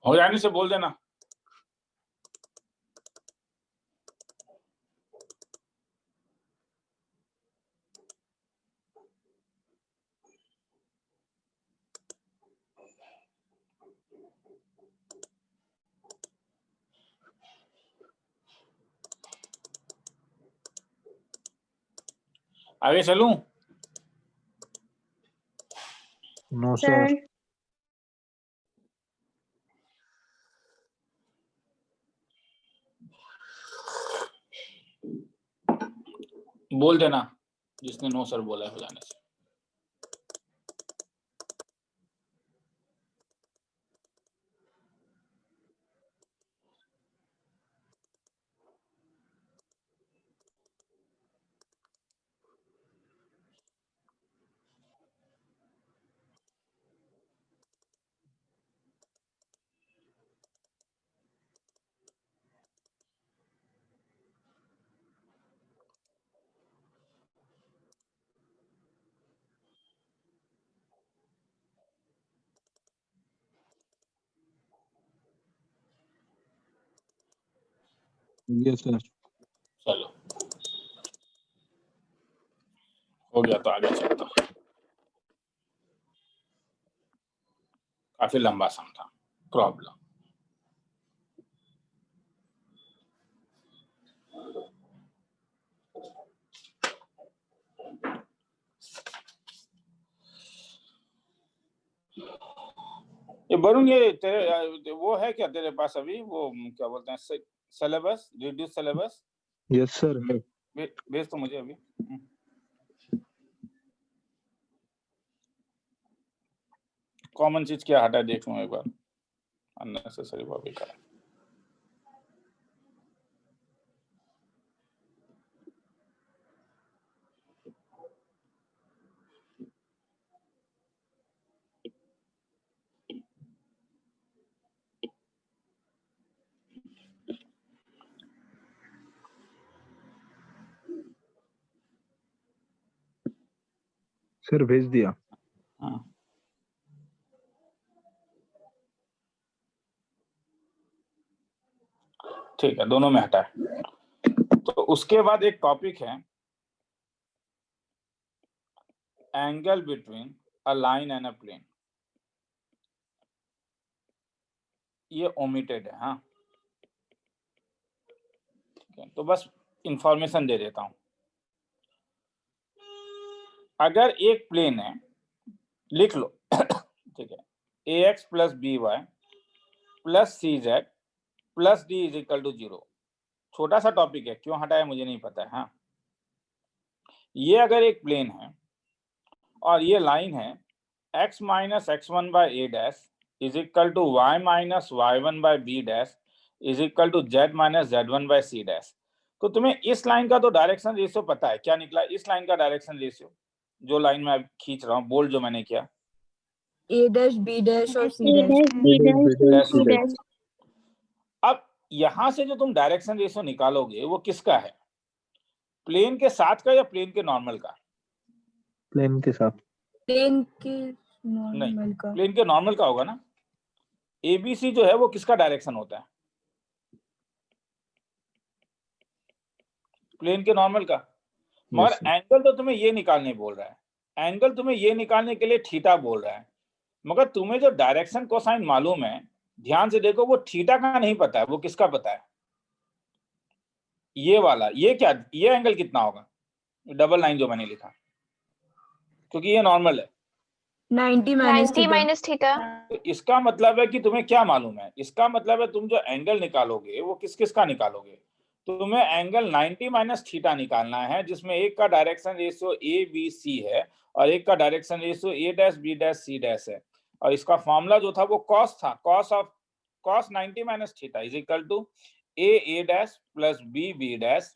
A: हो जाने से बोल देना। आगे चलूं?
B: No, sir.
C: Sir.
A: बोल देना जिसने नो सर बोला है हो जाने से।
B: Yes, sir.
A: चलो हो गया तो आगे चलता हूं। काफी लंबा सम था प्रॉब्लम। ये वरुण, ये तेरे वो है क्या तेरे पास अभी, वो क्या बोलते हैं, syllabus, reduce syllabus?
B: Yes, sir. है।
A: भेज तो मुझे अभी। कॉमन चीज क्या हटा देख लूं एक बार, अननेसेसरी वो बेकार है।
B: सर भेज दिया।
A: हाँ। ठीक है, दोनों में हटा है। तो उसके बाद एक टॉपिक है angle between a line and a plane. ये ओमिटेड है। हाँ ठीक है, तो बस इंफॉर्मेशन दे देता हूं। अगर एक प्लेन है, लिख लो ठीक है, ax plus b y plus c z plus d is equal to 0। छोटा सा टॉपिक है, क्यों हटाया मुझे नहीं पता है। हाँ, ये अगर एक प्लेन है और ये लाइन है x minus x one by a dash is equal to y minus y one by b dash is equal to z minus z one by c dash. तो तुम्हें इस लाइन का तो डायरेक्शन रेशियो पता है, क्या निकला इस लाइन का डायरेक्शन रेशियो? जो लाइन में खींच रहा हूँ, बोल्ड जो मैंने किया,
D: A dash, B dash और C
C: A
D: dash.
C: dash, B dash, C dash.
A: अब यहां से जो तुम डायरेक्शन रेशियो निकालोगे वो किसका है, प्लेन के साथ का या प्लेन के नॉर्मल का?
B: प्लेन के साथ।
D: प्लेन के
A: नहीं,
D: नॉर्मल का.
A: प्लेन के नॉर्मल का होगा ना। एबीसी जो है वो किसका डायरेक्शन होता है? प्लेन के नॉर्मल का। मगर
B: Yes, sir.
A: एंगल तो तुम्हें ये निकालने बोल रहा है, एंगल तुम्हें ये निकालने के लिए थीटा बोल रहा है, मगर तुम्हें जो डायरेक्शन कोसाइन मालूम है, ध्यान से देखो, वो थीटा का नहीं पता है, वो किसका पता है? ये वाला, ये क्या, ये एंगल कितना होगा, डबल लाइन जो मैंने लिखा, क्योंकि ये नॉर्मल है।
D: 90 minus
E: 90
D: theta.
E: minus theta.
A: तो इसका मतलब है कि तुम्हें क्या मालूम है, इसका मतलब है तुम जो एंगल निकालोगे वो किस किस का निकालोगे, तो तुम्हें एंगल 90 माइनस थीटा निकालना है, जिसमें एक का direction ratio A B C है और एक का direction ratio A dash B dash C dash है। और इसका फॉर्मूला जो था वो कॉस था, cos 90 minus theta is equal to A dash plus B dash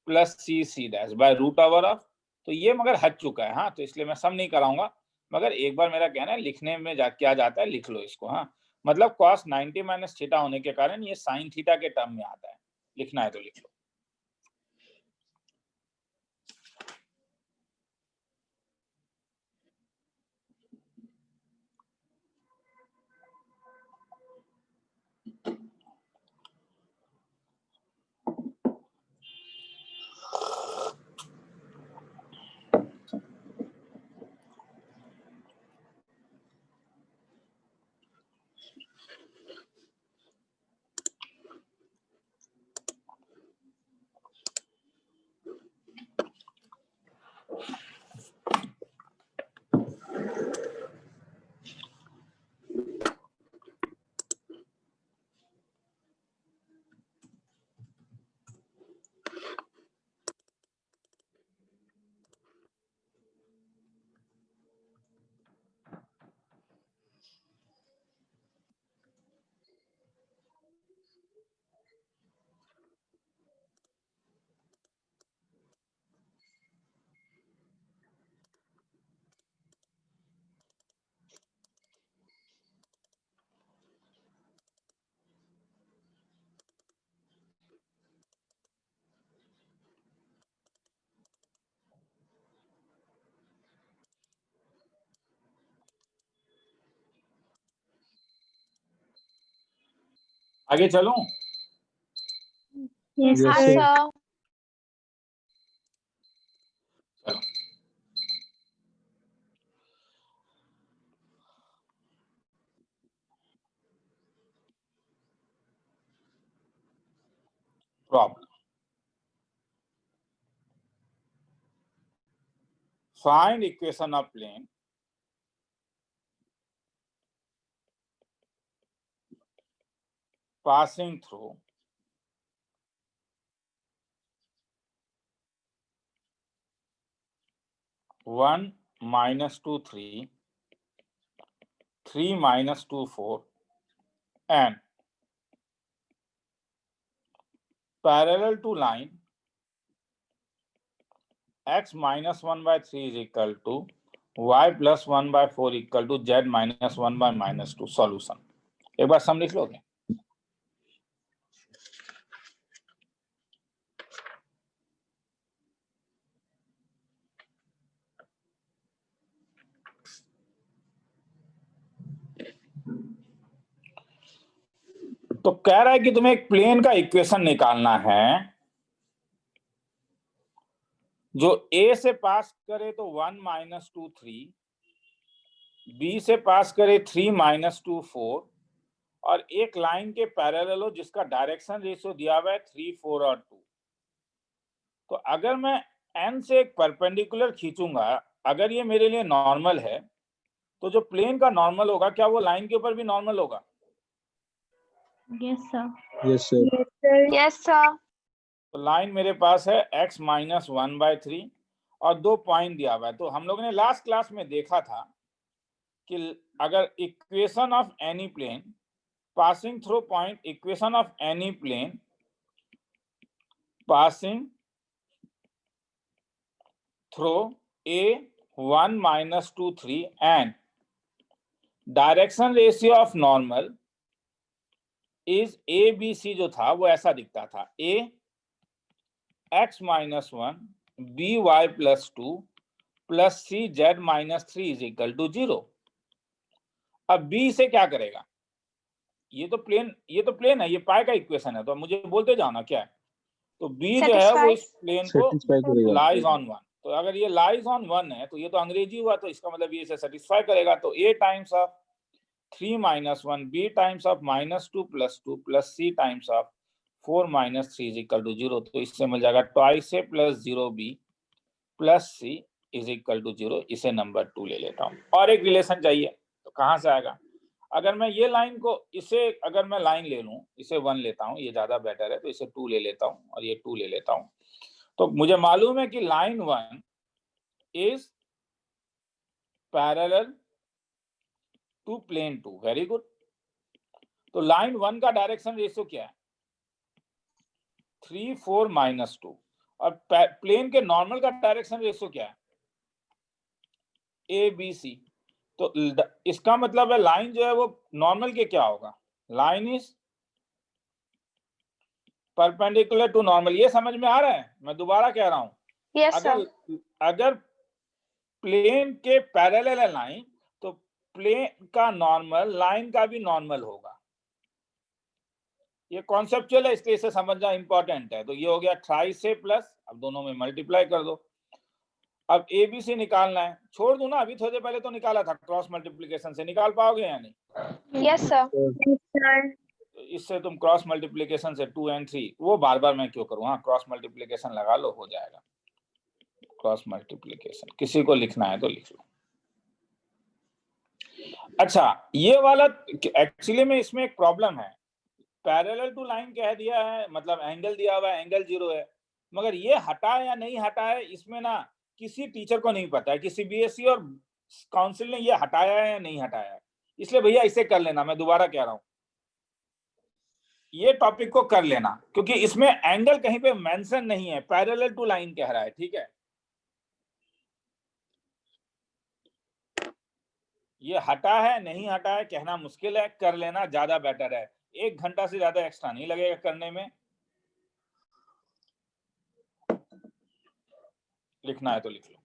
A: plus C dash by root over of. तो ये मगर हट चुका है। हाँ, तो इसलिए मैं सब नहीं कराऊंगा, मगर एक बार मेरा कहना है लिखने में क्या जाता है, लिख लो इसको। हाँ, मतलब cos 90 माइनस थीटा होने के कारण ये साइन थीटा के टर्म में आता है, लिखना है तो लिख लो। आगे चलूं?
C: Yes,
E: हाँ
C: sir.
E: सर.
A: चलो problem, find equation of plane passing through (1, -2, 3), 3, -2, 4, and parallel to line x -1/3 is equal to y + 1/4 equal to z -1/-2. Solution एक बार सम लिख लोगे? तो कह रहा है कि तुम्हें एक प्लेन का इक्वेशन निकालना है जो ए से पास करे तो 1 -2 3, बी से पास करे 3 -2 4, और एक लाइन के पैरेलल हो जिसका डायरेक्शन रेशियो दिया हुआ है 3 4 और 2। तो अगर मैं एन से एक परपेंडिकुलर खींचूंगा, अगर ये मेरे लिए नॉर्मल है, तो जो प्लेन का नॉर्मल होगा क्या वो लाइन के ऊपर भी नॉर्मल होगा?
C: Yes, sir.
B: Yes, sir.
D: Yes, sir.
E: Yes sir.
A: तो लाइन मेरे पास है x -1/3 और 2 पॉइंट दिया हुआ है। तो हम लोगों ने लास्ट क्लास में देखा था कि अगर equation of any plane passing through point, equation of any plane passing through a1 -2 3 and direction ratio of normal is ABC, जो था वो ऐसा दिखता था, a x -1 by +2 plus c z -3 is equal to 0। अब b से क्या करेगा? ये तो प्लेन है, ये पाई का इक्वेशन है, तो मुझे बोलते जाओ ना क्या है। तो b जो है वो इस प्लेन को
B: Satisfy करेगा.
A: Lies on 1। तो अगर ये लाइज ऑन 1 है तो ये तो अंग्रेजी हुआ, तो इसका मतलब ये इसे सेटिस्फाई करेगा। तो a times of 3 -1, b times of -2 + 2 plus c times of 4 -3 is equal to 0। तो इससे मिल जाएगा twice a + 0b plus c is equal to 0। इसे नंबर 2 ले लेता हूं। और एक रिलेशन चाहिए, तो कहां से आएगा? अगर मैं ये लाइन को, इसे अगर मैं लाइन ले लूं, इसे 1 लेता हूं, ये ज्यादा बेटर है, तो इसे 2 ले लेता हूं और ये 2 ले लेता हूं। तो मुझे मालूम है कि line 1 is parallel to plane 2। Very good. तो लाइन 1 का डायरेक्शन रेशियो क्या है? 3 4 -2। और प्लेन के नॉर्मल का डायरेक्शन रेशियो क्या है? ABC। तो इसका मतलब है लाइन जो है वो नॉर्मल के क्या होगा? Line is perpendicular to normal. ये समझ में आ रहा है? मैं दोबारा कह रहा हूं,
E: Yes sir.
A: अगर प्लेन के पैरेलल है लाइन, तो प्लेन का नॉर्मल लाइन का भी नॉर्मल होगा। ये कॉन्सेप्चुअल है, इसलिए इसे समझना इंपॉर्टेंट है। तो ये हो गया ट्राइस से प्लस, अब दोनों में मल्टीप्लाई कर दो। अब ABC निकालना है, छोड़ दो ना, अभी थोड़ी देर पहले तो निकाला था, क्रॉस मल्टीप्लिकेशन से निकाल पाओगे या नहीं?
E: Yes sir.
D: Yes, sir.
A: तो इससे तुम क्रॉस मल्टीप्लिकेशन से 2 और 3, वो बार बार मैं क्यों करूं, हाँ क्रॉस मल्टीप्लिकेशन लगा लो, हो जाएगा। क्रॉस मल्टीप्लिकेशन किसी को लिखना है तो लिख लो। अच्छा, ये वाला एक्चुअली में इसमें एक प्रॉब्लम है। पैरेलल टू लाइन कह दिया है, मतलब एंगल दिया हुआ है, एंगल 0 है, मगर ये हटा है या नहीं हटा है, इसमें ना किसी टीचर को नहीं पता है कि CBSE और काउंसिल ने ये हटाया है या नहीं हटाया है। इसलिए भैया इसे कर लेना, मैं दोबारा कह रहा हूं, ये टॉपिक को कर लेना, क्योंकि इसमें एंगल कहीं पे मेंशन नहीं है, पैरेलल टू लाइन कह रहा है। ठीक है, ये हटा है नहीं हटा है कहना मुश्किल है, कर लेना ज्यादा बेटर है। 1 घंटा से ज्यादा एक्स्ट्रा नहीं लगेगा करने में। लिखना है तो लिख लो।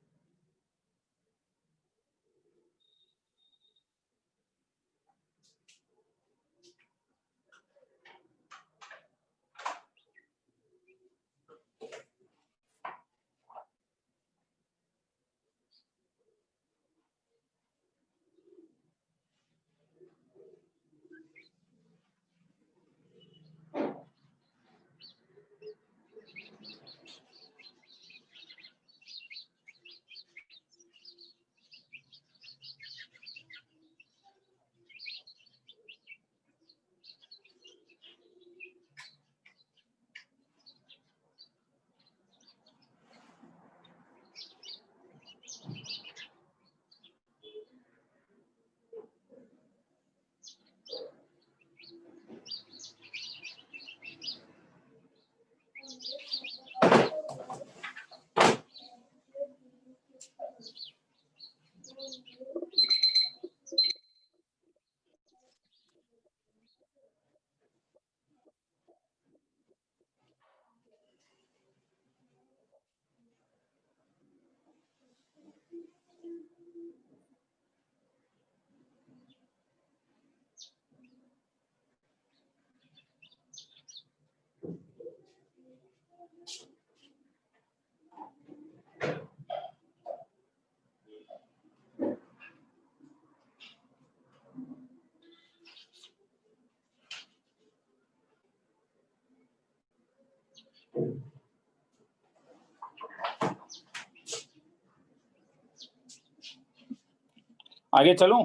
A: आगे चलूं?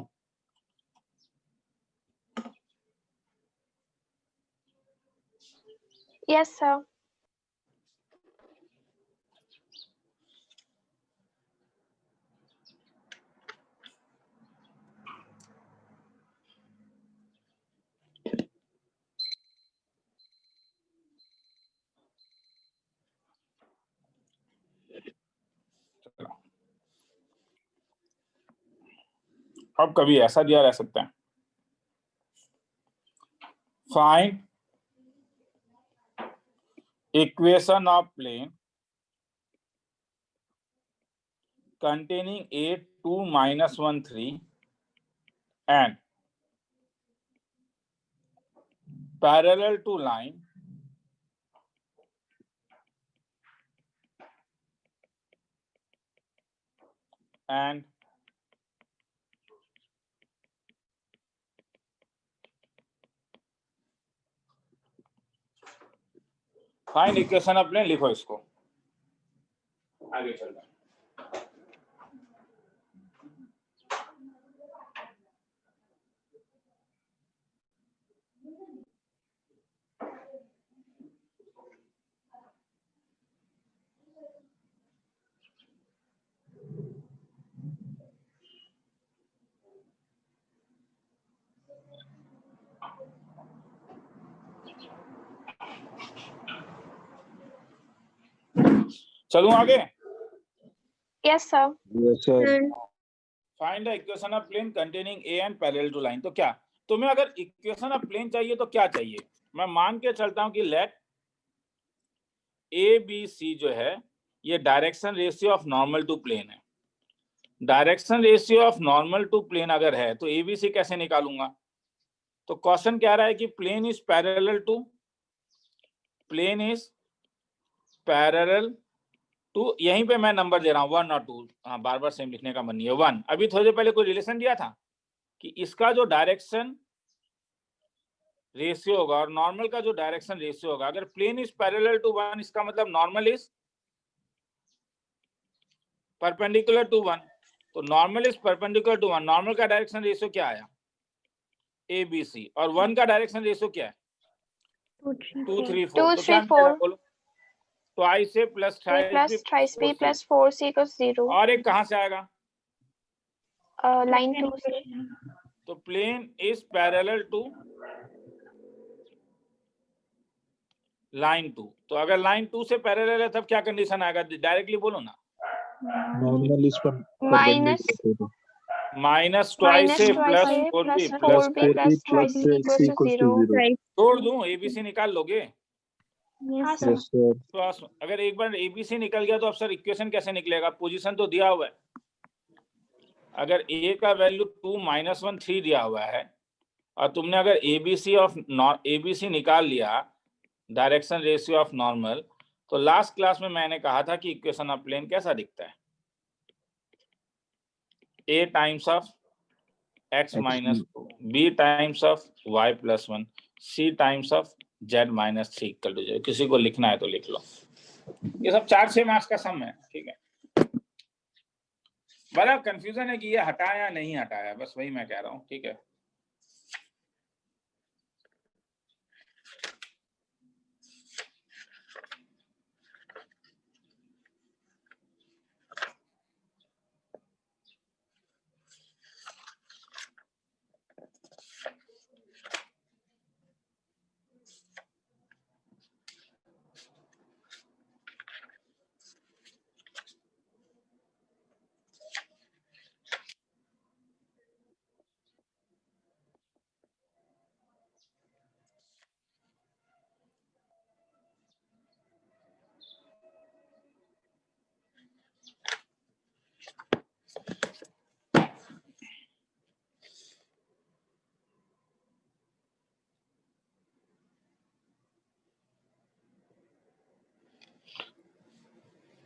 E: Yes, sir.
A: अब कभी ऐसा दिया रह सकता है, find equation of plane containing a2 minus 1 3 and parallel to line and find equation of plane. लिखो इसको, आगे चल रहा है। चलूं आगे?
E: Yes, sir.
B: Yes, sir.
A: Find the equation of plane containing a and parallel to line. तो क्या तुम्हें अगर इक्वेशन ऑफ प्लेन चाहिए तो क्या चाहिए? मैं मान के चलता हूं कि लेट ए बी सी जो है ये direction ratio of normal to plane है। Direction ratio of normal to plane अगर है तो ए बी सी कैसे निकालूंगा? तो क्वेश्चन कह रहा है कि plane is parallel to two, यहीं पे मैं नंबर दे रहा हूं 1 और 2। हाँ, बार बार सेम लिखने का मन नहीं है। 1 अभी थोड़ी देर पहले कोई रिलेशन दिया था कि इसका जो डायरेक्शन रेशियो होगा और नॉर्मल का जो डायरेक्शन रेशियो होगा, अगर प्लेन इज पैरेलल टू 1 इसका मतलब नॉर्मल इज परपेंडिकुलर टू 1। तो normal is perpendicular to 1, normal का डायरेक्शन रेशियो क्या आया? A B c. और 1 का डायरेक्शन रेशियो क्या है?
C: 2 3
A: 2 3
E: 2
A: 4। तो
E: 3
A: क्या मिलेगा
E: 4
A: बोलो? ट्वाइस ए plus
E: 3 plus thrice b plus 4c equals 0.
A: और एक कहां से आएगा?
E: Line 2 से.
A: तो plane is parallel to line 2। तो अगर लाइन 2 से पैरेलल है तब क्या कंडीशन आएगा? डायरेक्टली बोलो ना।
B: Normal is
E: Minus
B: perpendicular.
A: Minus twice A plus
E: twice a
A: 4b
E: plus
A: plus
E: 4b plus thrice c equals to 0.
A: छोड़ दूं, एबीसी निकाल लोगे?
C: Yes,
B: Yes, sir.
A: तो अगर एक बार एबीसी निकल गया तो अब सर इक्वेशन कैसे निकलेगा? पोजीशन तो दिया हुआ है। अगर ए का वैल्यू 2 माइनस 1 3 दिया हुआ है और तुमने अगर एबीसी निकाल लिया, डायरेक्शन रेशियो ऑफ नॉर्मल, तो लास्ट क्लास में मैंने कहा था कि इक्वेशन ऑफ प्लेन कैसा दिखता है? A times of X minus 2, B times of Y plus 1, C times of Z minus 3 equal to 0। किसी को लिखना है तो लिख लो। ये सब 4-6 मार्क्स का सम है, ठीक है। बड़ा कंफ्यूजन है कि ये हटाया या नहीं हटाया, बस वही मैं कह रहा हूँ, ठीक है।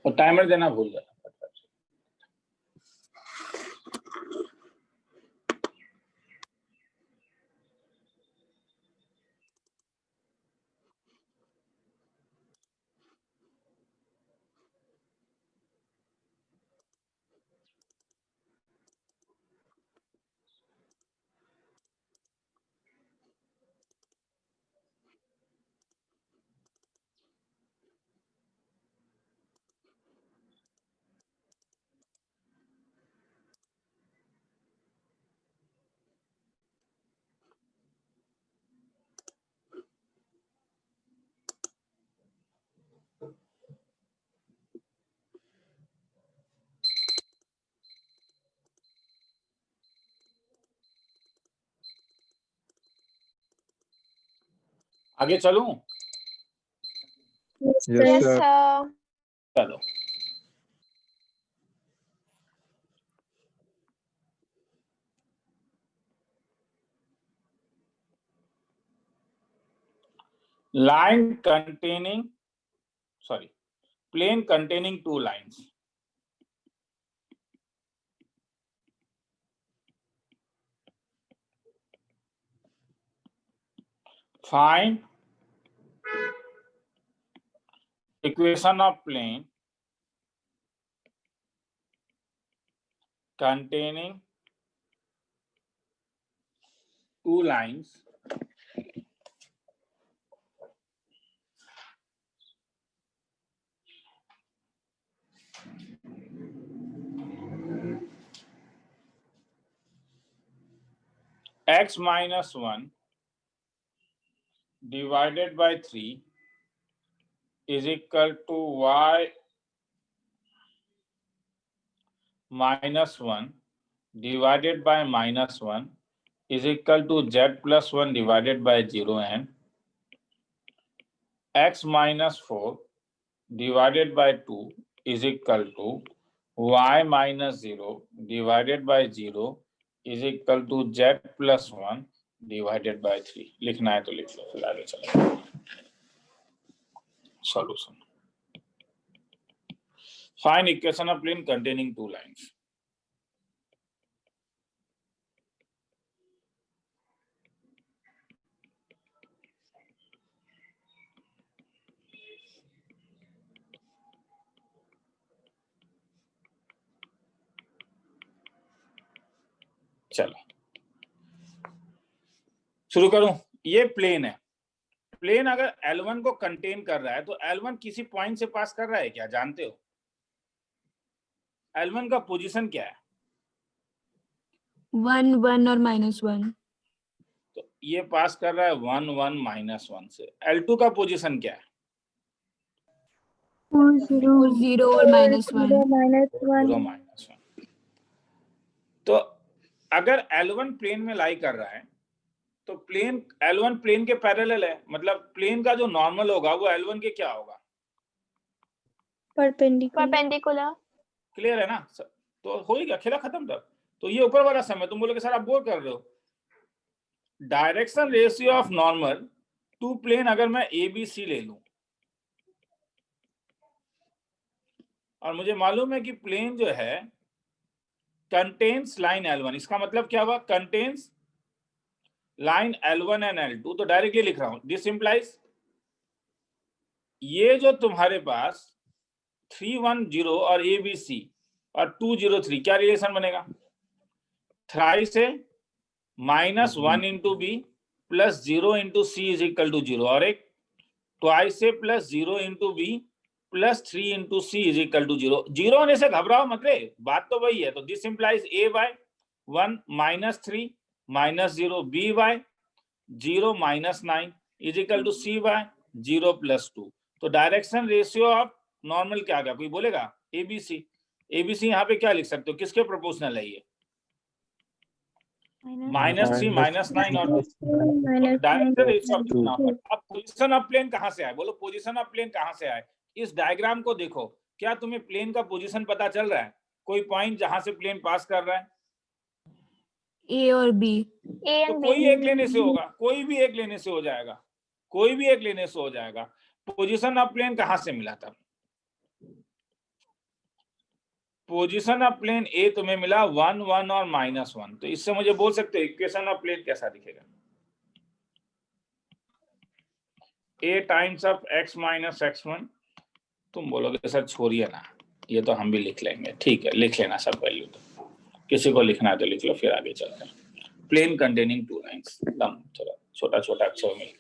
A: और टाइमर देना भूल गया। आगे चलूं?
B: Yes,
E: Yes,
B: sir.
E: sir.
A: चलो, line containing, sorry, plane containing two lines. Find equation of plane containing two lines x minus 1 divided by 3 is equal to y minus 1 divided by minus 1 is equal to z plus 1 divided by 0 and x minus 4 divided by 2 is equal to y minus 0 divided by 0 is equal to z plus 1 divided by 3. लिखना है तो लिख लो, फिर आगे चलो. Solution. Find equation of plane containing two lines. चलो शुरू करूं. ये प्लेन है. प्लेन अगर L1 को कंटेन कर रहा है तो L1 किसी पॉइंट से पास कर रहा है क्या, जानते हो? L1 का पोजीशन क्या है?
D: 1 1 और -1.
A: तो ये पास कर रहा है 1 1 -1 से. L2 का पोजीशन क्या है?
C: 4 0
D: 0 और -1.
C: 0 -1.
A: 0 -1. तो अगर L1 प्लेन में लाई कर रहा है तो प्लेन L1 प्लेन के पैरेलल है, मतलब प्लेन का जो नॉर्मल होगा वो L1 के क्या होगा?
E: Perpendicular.
A: क्लियर है ना? तो हो ही गया, खेला खत्म. तब तो ये ऊपर वाला सम है. तुम बोलोगे सर आप बोर कर रहे हो. Direction ratio of normal to plane अगर मैं ABC ले लूं और मुझे मालूम है कि प्लेन जो है कंटेन्स लाइन L1, इसका मतलब क्या हुआ? Contains line L1 and L2. तो डायरेक्टली लिख रहा हूं. दिस इंप्लाइज ये जो तुम्हारे पास 310 और ABC और 203 क्या रिलेशन बनेगा? थ्राई से -1 into b plus 0 into c is equal to 0 और एक ट्वाइस से plus 0 into b plus 3 into c is equal to 0. 0 होने से घबराओ मत रे, बात तो वही है. तो this implies a by 1 -3 -0 b by 0 -9 is equal to c by 0 + 2. तो डायरेक्शन रेशियो ऑफ नॉर्मल क्या आ गया? कोई बोलेगा? ABC. ABC यहाँ पे क्या लिख सकते हो? किसके प्रोपोर्शनल है ये? -3 -9 और डायरेक्शन रेशियो ऑफ नॉर्मल. अब पोजीशन ऑफ प्लेन कहां से आए? बोलो पोजीशन ऑफ प्लेन कहां से आए? इस डायग्राम को देखो. क्या तुम्हें प्लेन का पोजीशन पता चल रहा है? कोई पॉइंट जहां से प्लेन पास कर रहा है?
D: A और B.
E: A
A: तो
E: and
A: कोई
E: B.
A: एक लेने से होगा, कोई भी एक लेने से हो जाएगा, कोई भी एक लेने से हो जाएगा. पोजीशन ऑफ प्लेन कहां से मिला था? पोजीशन ऑफ प्लेन ए तुम्हें मिला 1 1 और -1. तो इससे मुझे बोल सकते हो इक्वेशन ऑफ प्लेन कैसा दिखेगा? a times of x - x1. तुम बोलोगे सर छोड़िए ना, ये तो हम भी लिख लेंगे. ठीक है, लिख लेना सब वैल्यू. तो किसी को लिखना है तो लिख लो, फिर आगे चलते हैं. Plane containing two lines. एकदम चलो छोटा छोटा अक्षर में लिखा.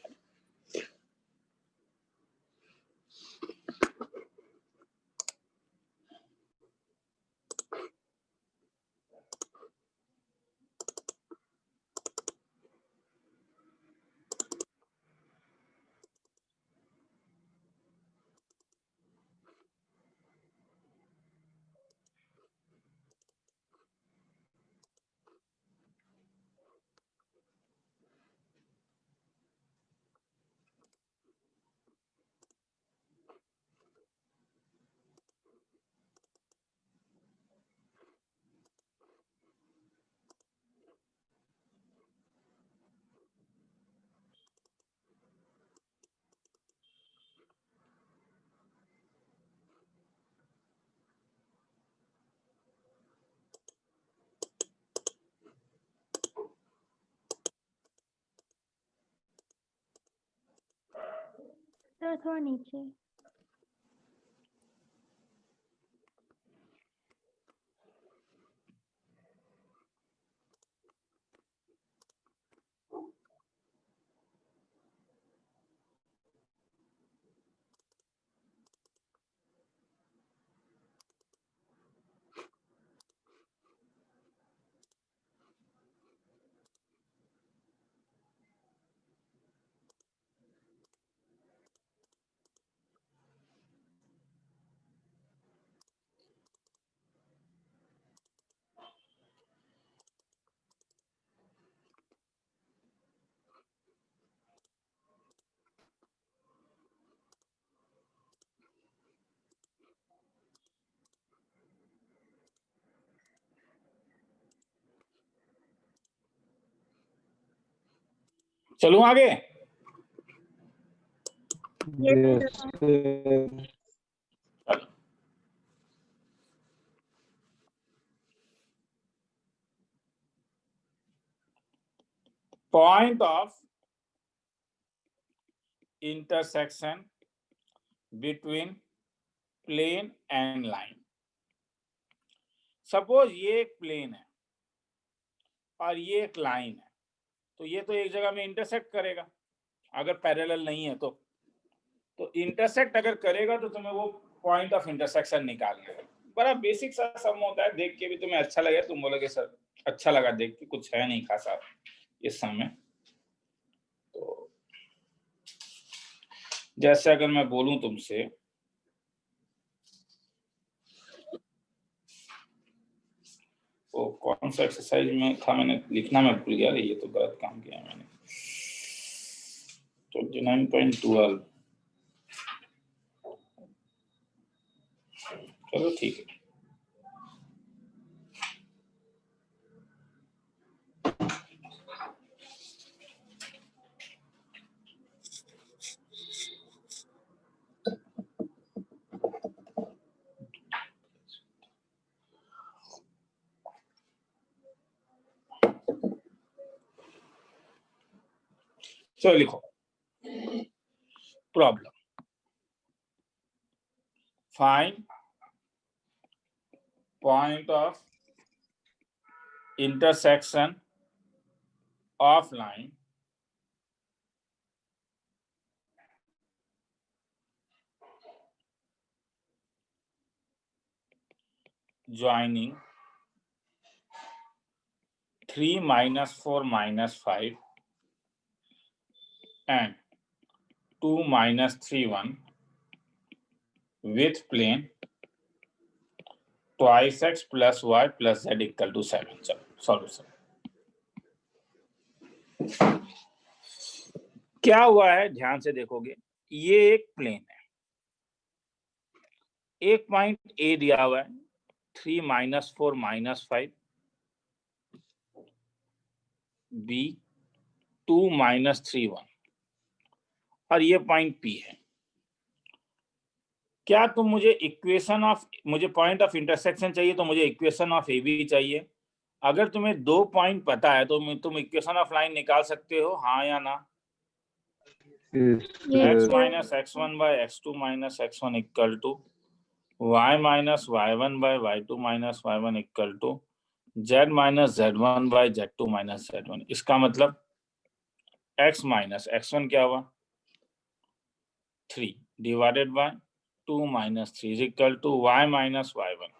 C: सर थोड़ा नीचे।
A: चलूं आगे?
B: Yes.
A: Point of intersection between plane and line. Suppose ये एक प्लेन है और ये एक लाइन है, तो ये तो एक जगह में इंटरसेक्ट करेगा अगर पैरेलल नहीं है तो इंटरसेक्ट अगर करेगा तो तुम्हें वो पॉइंट ऑफ इंटरसेक्शन निकालना है। बड़ा बेसिक सा सम होता है, देख के भी तुम्हें अच्छा लगे, तुम बोलोगे सर अच्छा लगा देख के, कुछ है नहीं खासा इस सम में। तो जैसे अगर मैं बोलूं तुमसे वो कौन सा एक्सरसाइज में था, मैंने लिखना मैं भूल गया, ये तो गलत काम किया मैंने। 29.12 चलो ठीक है। चलो लिखो problem, find point of intersection of line joining 3 minus 4 minus 5 and 2 minus 3 1 with plane twice x plus y plus z equal to 7। चलो सॉल्यूशन क्या हुआ है ध्यान से देखोगे, ये एक प्लेन है, एक पॉइंट ए दिया हुआ है 3 minus 4 minus 5, b 2 minus 3 1 और ये पॉइंट पी है। क्या तुम मुझे इक्वेशन ऑफ, मुझे पॉइंट ऑफ इंटरसेक्शन चाहिए तो मुझे इक्वेशन ऑफ ए बी चाहिए। अगर तुम्हें दो पॉइंट पता है तो तुम इक्वेशन ऑफ लाइन निकाल सकते हो, हाँ या ना? x minus x1 by x2 minus x1 equal to y minus y1 by y2 minus y1 equal to z minus z1 by z2 minus z1। इसका मतलब x minus x1 क्या हुआ 3 divided by 2 minus 3 is equal to y minus y1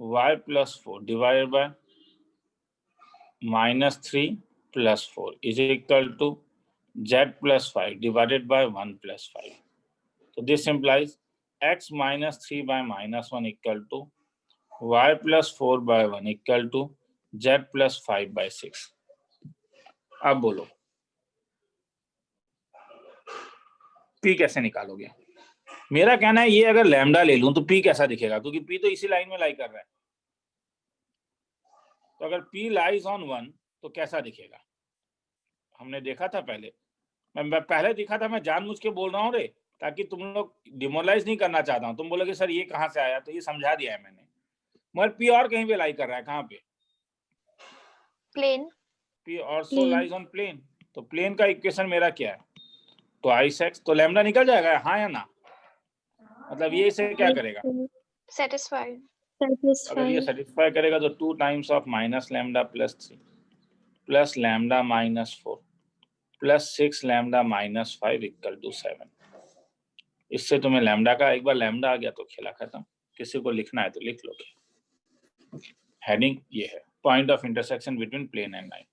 A: y plus 4 divided by minus 3 plus 4 is equal to z plus 5 divided by 1 plus 5। So this implies x minus 3 by minus 1 equal to y plus 4 by 1 equal to z plus 5 by 6। अब बोलो p कैसे निकालोगे? मेरा कहना है ये अगर lambda ले लूं तो p कैसा दिखेगा, क्योंकि p तो इसी लाइन में लाई कर रहा है। तो अगर p लाइज ऑन 1 तो कैसा दिखेगा? हमने देखा था पहले, मैं पहले दिखा था, मैं जानबूझ के बोल रहा हूँ रे, ताकि तुम लोग डिमोरलाइज नहीं करना चाहता हूँ। तुम बोलोगे सर ये कहाँ से आया, तो ये समझा दिया है मैंने। मगर p और कहीं पे लाई कर रहा है, कहाँ पे?
E: Plane.
A: p also lies on plane। तो प्लेन का इक्वेशन मेरा क्या है? ट्वाइस एक्स, तो लैम्डा निकल जाएगा, हाँ या ना? मतलब ये इसे क्या करेगा?
E: Satisfied.
A: अगर ये सेटिस्फाई करेगा तो 2 times of minus lambda plus 3 plus lambda minus 4 plus 6 lambda minus 5 equal to 7। इससे तुम्हें लैम्डा का, एक बार लैम्डा आ गया तो खेला खत्म। किसी को लिखना है तो लिख लो। हेडिंग ये है, point of intersection between plane and line.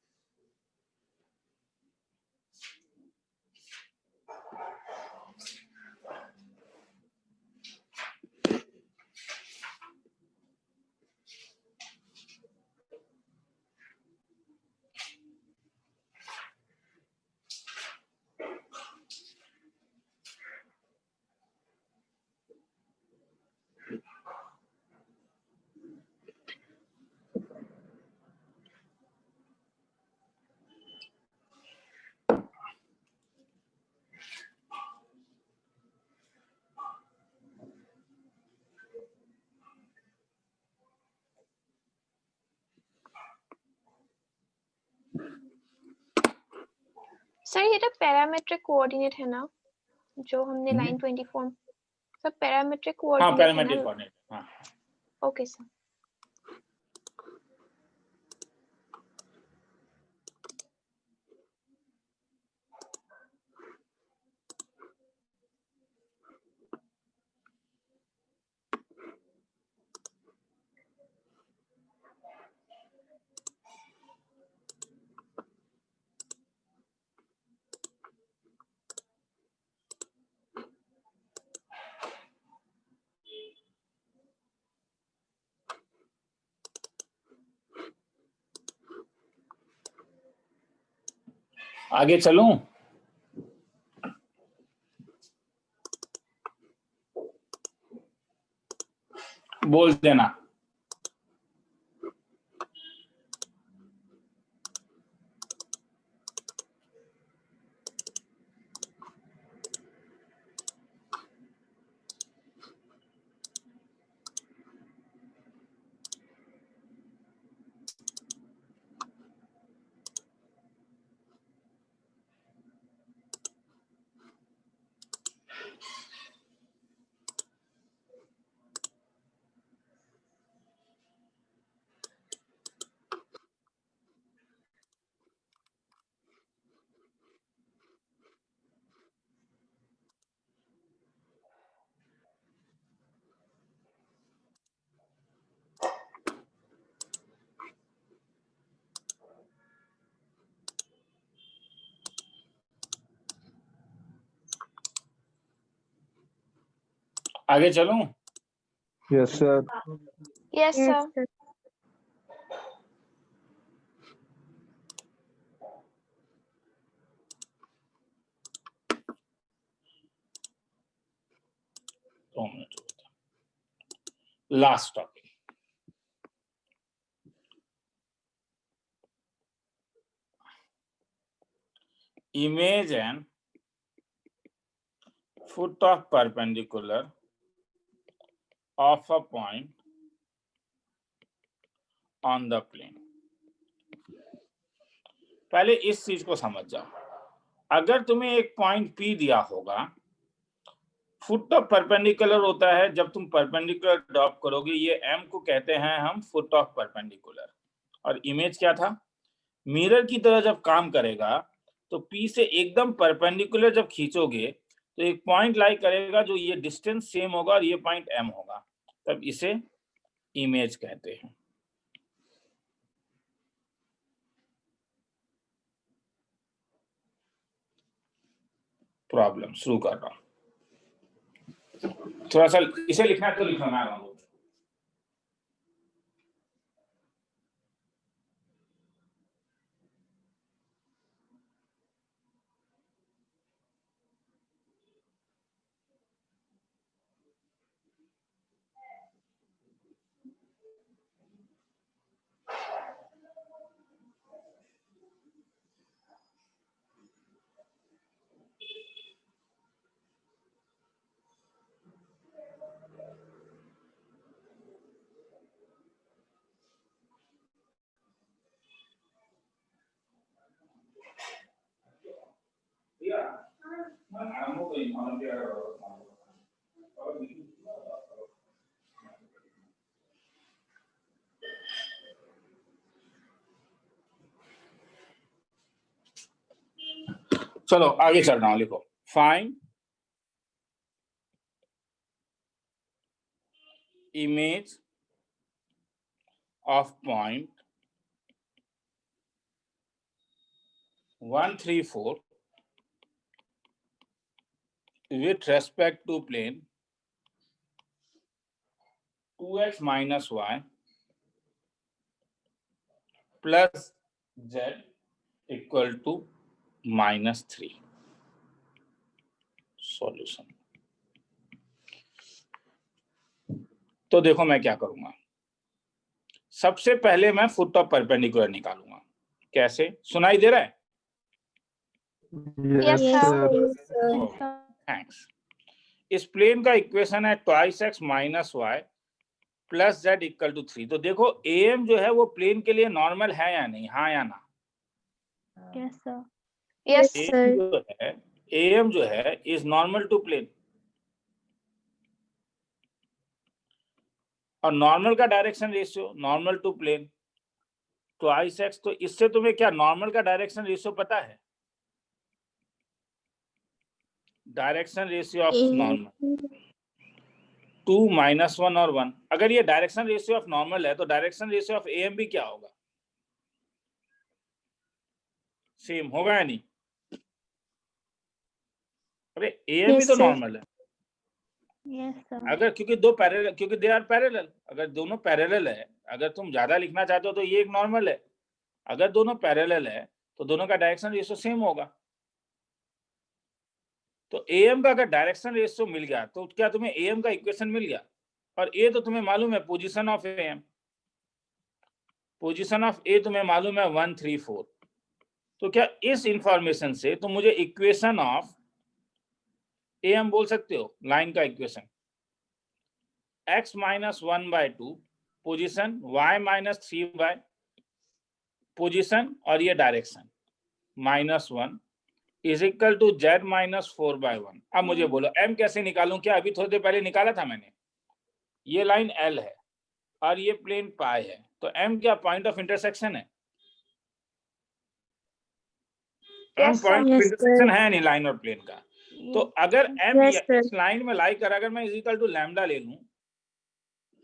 E: Sir ये तो पैरामेट्रिक कोऑर्डिनेट है ना, जो हमने लाइन 24 सर पैरामेट्रिक
A: हाँ,
E: कोऑर्डिनेट है
A: पैरामेट्रिक
E: ना?
A: कोऑर्डिनेट, हाँ।
E: Okay sir.
A: आगे चलूं? बोल देना। आगे चलूं?
B: Yes, sir.
E: Yes sir.
A: Last topic, image and foot of perpendicular of a point on the plane। पहले इस चीज को समझ जाओ। अगर तुम्हें एक पॉइंट P दिया होगा, फुट ऑफ परपेंडिकुलर होता है जब तुम परपेंडिकुलर ड्रॉप करोगे, ये M को कहते हैं हम फुट ऑफ परपेंडिकुलर। और इमेज क्या था? मिरर की तरह जब काम करेगा तो P से एकदम परपेंडिकुलर जब खींचोगे तो एक पॉइंट लाई करेगा जो ये डिस्टेंस सेम होगा और ये पॉइंट M होगा, तब इसे इमेज कहते हैं। प्रॉब्लम शुरू कर रहा हूं, थोड़ा सा इसे लिखना है तो लिखना मैं आ रहा हूं। चलो आगे चल रहा हूं, लिखो find image of point 134 with respect to plane 2x minus y plus z equal to -3. Solution. तो देखो मैं क्या करूंगा, सबसे पहले मैं फुट ऑफ परपेंडिकुलर निकालूंगा। कैसे, सुनाई दे रहा है?
C: Yes,
E: Yes, sir.
C: sir.
A: Thanks. इस प्लेन का इक्वेशन है twice x minus y plus z equal to 3। तो देखो एम जो है वो प्लेन के लिए नॉर्मल है या नहीं, हाँ या ना?
C: Yes, sir.
E: Yes,
A: एम जो है इज नॉर्मल टू प्लेन, और नॉर्मल का direction ratio normal to plane twice x. तो इससे तुम्हें क्या नॉर्मल का डायरेक्शन रेशियो पता है? डायरेक्शन रेशियो ऑफ नॉर्मल 2 -1 और 1। अगर ये डायरेक्शन रेशियो ऑफ नॉर्मल है तो डायरेक्शन रेशियो ऑफ एम भी क्या होगा? सेम होगा या नहीं? अरे एम भी
C: Yes,
A: तो
C: sir.
A: नॉर्मल है।
C: Yes, sir.
A: अगर क्योंकि दो पैरेलल, क्योंकि दे आर पैरेलल, अगर दोनों पैरेलल है, अगर तुम ज्यादा लिखना चाहते हो तो ये एक नॉर्मल है। अगर दोनों पैरेलल है तो दोनों का डायरेक्शन रेशियो सेम होगा। तो एम का अगर डायरेक्शन रेशियो मिल गया तो क्या तुम्हें एम का इक्वेशन मिल गया? और ए तो तुम्हें मालूम है position of M, position of A तुम्हें मालूम है 134। तो क्या इस इंफॉर्मेशन से तुम मुझे इक्वेशन ऑफ एम बोल सकते हो? लाइन का equation x minus 1/2 position, y minus 3 position और ये direction -1 is equal to z minus 4/1। अब मुझे बोलो m कैसे निकालूं? क्या अभी थोड़ी देर पहले निकाला था मैंने। ये लाइन L है और ये प्लेन पाई है, तो m क्या पॉइंट ऑफ इंटरसेक्शन है? m
E: Yes, sir.
A: Point of
C: Yes,
A: intersection
C: sir.
A: है नहीं लाइन और प्लेन का। तो अगर m
C: Yes, sir.
A: इस लाइन में लाई कर अगर मैं इज इक्वल टू लैम्डा ले लूं,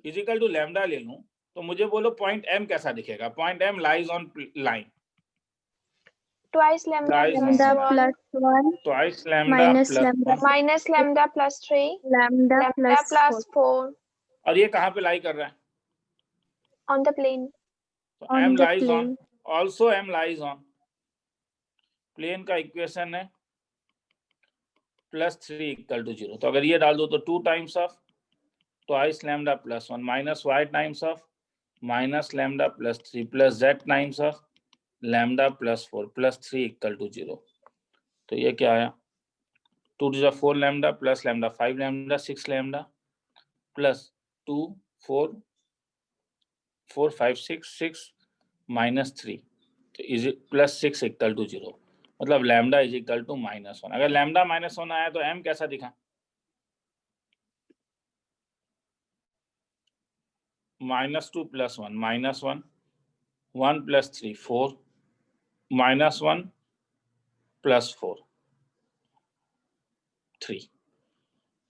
A: इज इक्वल टू लैम्डा ले लूं, तो मुझे बोलो पॉइंट m कैसा दिखेगा? Point m lies on line
E: twice lambda
A: Twice
E: plus
C: Lambda
E: 1
C: plus 1
A: twice lambda
C: minus
A: plus
C: lambda
E: minus lambda plus 3
C: lambda
E: lambda plus
C: 4
E: 4
A: और ये कहाँ पे लाई कर रहा है?
E: on the plane.
A: तो
C: on
A: m
C: the
A: lies on,
C: plane.
A: Also m lies on plane का equation है +3 इक्वल टू 0। तो अगर ये डाल दो तो 2 times of twice lambda plus 1 minus y times of minus lambda plus 3 plus z times of lambda plus 4 plus 3 equal to 0। तो ये क्या आया? 2 to the 4 lambda plus lambda 5 lambda 6 lambda plus 2 4 4 5 6 minus 3 तो इज प्लस 6 इक्वल टू 0। मतलब lambda is equal to -1। अगर lambda -1 आया तो m कैसा दिखा? -2 + 1 -1 1 + 3 4 -1 + 4 3।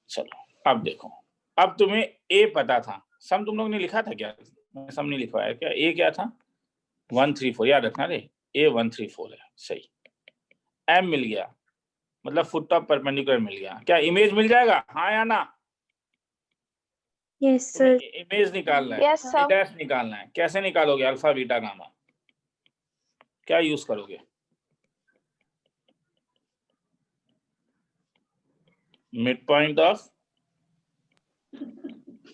A: चलो अब देखो, अब तुम्हें a पता था, सम तुम लोग ने लिखा था क्या? मैं सम नहीं लिखवाया क्या? a क्या था? 134, याद रखना रे, a 134 है, सही। m मिल गया, मतलब फुट ऑफ परपेंडिकुलर मिल गया। क्या इमेज मिल जाएगा, हाँ या ना?
C: Yes, sir.
A: इमेज निकालना है,
E: Yes, sir.
A: डैश निकालना है। कैसे निकालोगे? अल्फा बीटा गामा क्या यूज करोगे? Mid point of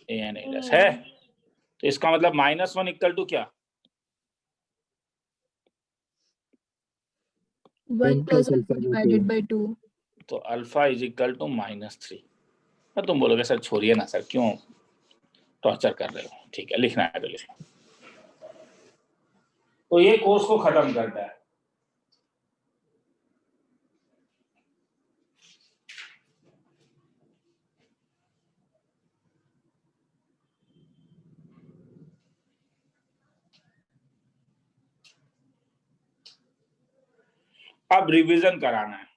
A: A and A dash है। तो इसका मतलब -1 इक्वल टू क्या?
D: 1 plus alpha divided by 2.
A: तो अल्फा इज इक्वल टू -3। और तुम बोलोगे सर छोड़िए ना सर, क्यों टॉर्चर कर रहे हो? ठीक है, लिखना है तो लिखना। तो ये कोर्स को खत्म करता है। अब रिवीजन कराना है।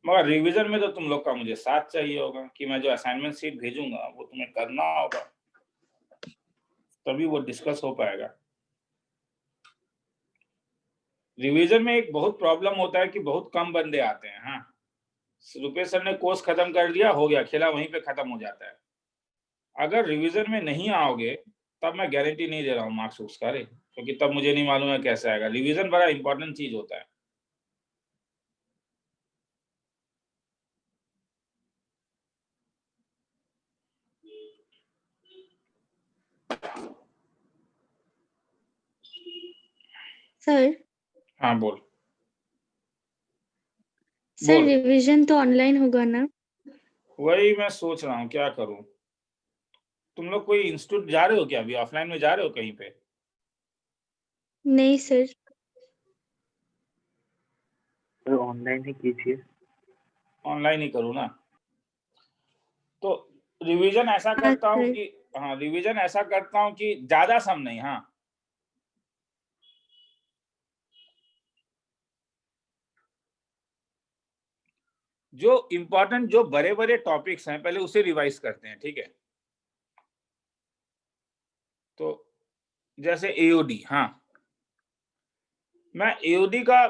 A: मगर रिवीजन में तो तुम लोग का मुझे साथ चाहिए होगा कि मैं जो असाइनमेंट शीट भेजूंगा वो तुम्हें करना होगा, तभी वो डिस्कस हो पाएगा। रिवीजन में एक बहुत प्रॉब्लम होता है कि बहुत कम बंदे आते हैं। हाँ, रुपेश सर ने कोर्स खत्म कर दिया, हो गया, खेला वहीं पे खत्म हो जाता है। अगर रिवीजन में नहीं आओगे तब मैं गारंटी नहीं दे रहा हूँ मार्क्स उसका, रे, क्योंकि तब मुझे नहीं मालूम है कैसे आएगा। रिवीजन बड़ा इंपॉर्टेंट चीज होता है।
F: सर
A: हाँ बोल।
F: सर
A: बोल।
F: रिवीजन तो ऑनलाइन होगा ना?
A: वही मैं सोच रहा हूँ क्या करूँ। तुम लोग कोई इंस्टीट्यूट जा रहे हो क्या? अभी ऑफलाइन में जा रहे हो कहीं पे?
F: नहीं सर।
G: सर ऑनलाइन ही कीजिए।
A: ऑनलाइन ही करूँ ना? तो रिवीजन ऐसा
F: हाँ
A: करता हूँ
F: सर।
A: कि हाँ, रिवीजन ऐसा करता हूँ कि ज्यादा सम नहीं। हाँ, जो इंपॉर्टेंट, जो बड़े बड़े टॉपिक्स हैं पहले उसे रिवाइज करते हैं, ठीक है? तो जैसे एओडी, हाँ, मैं एओडी का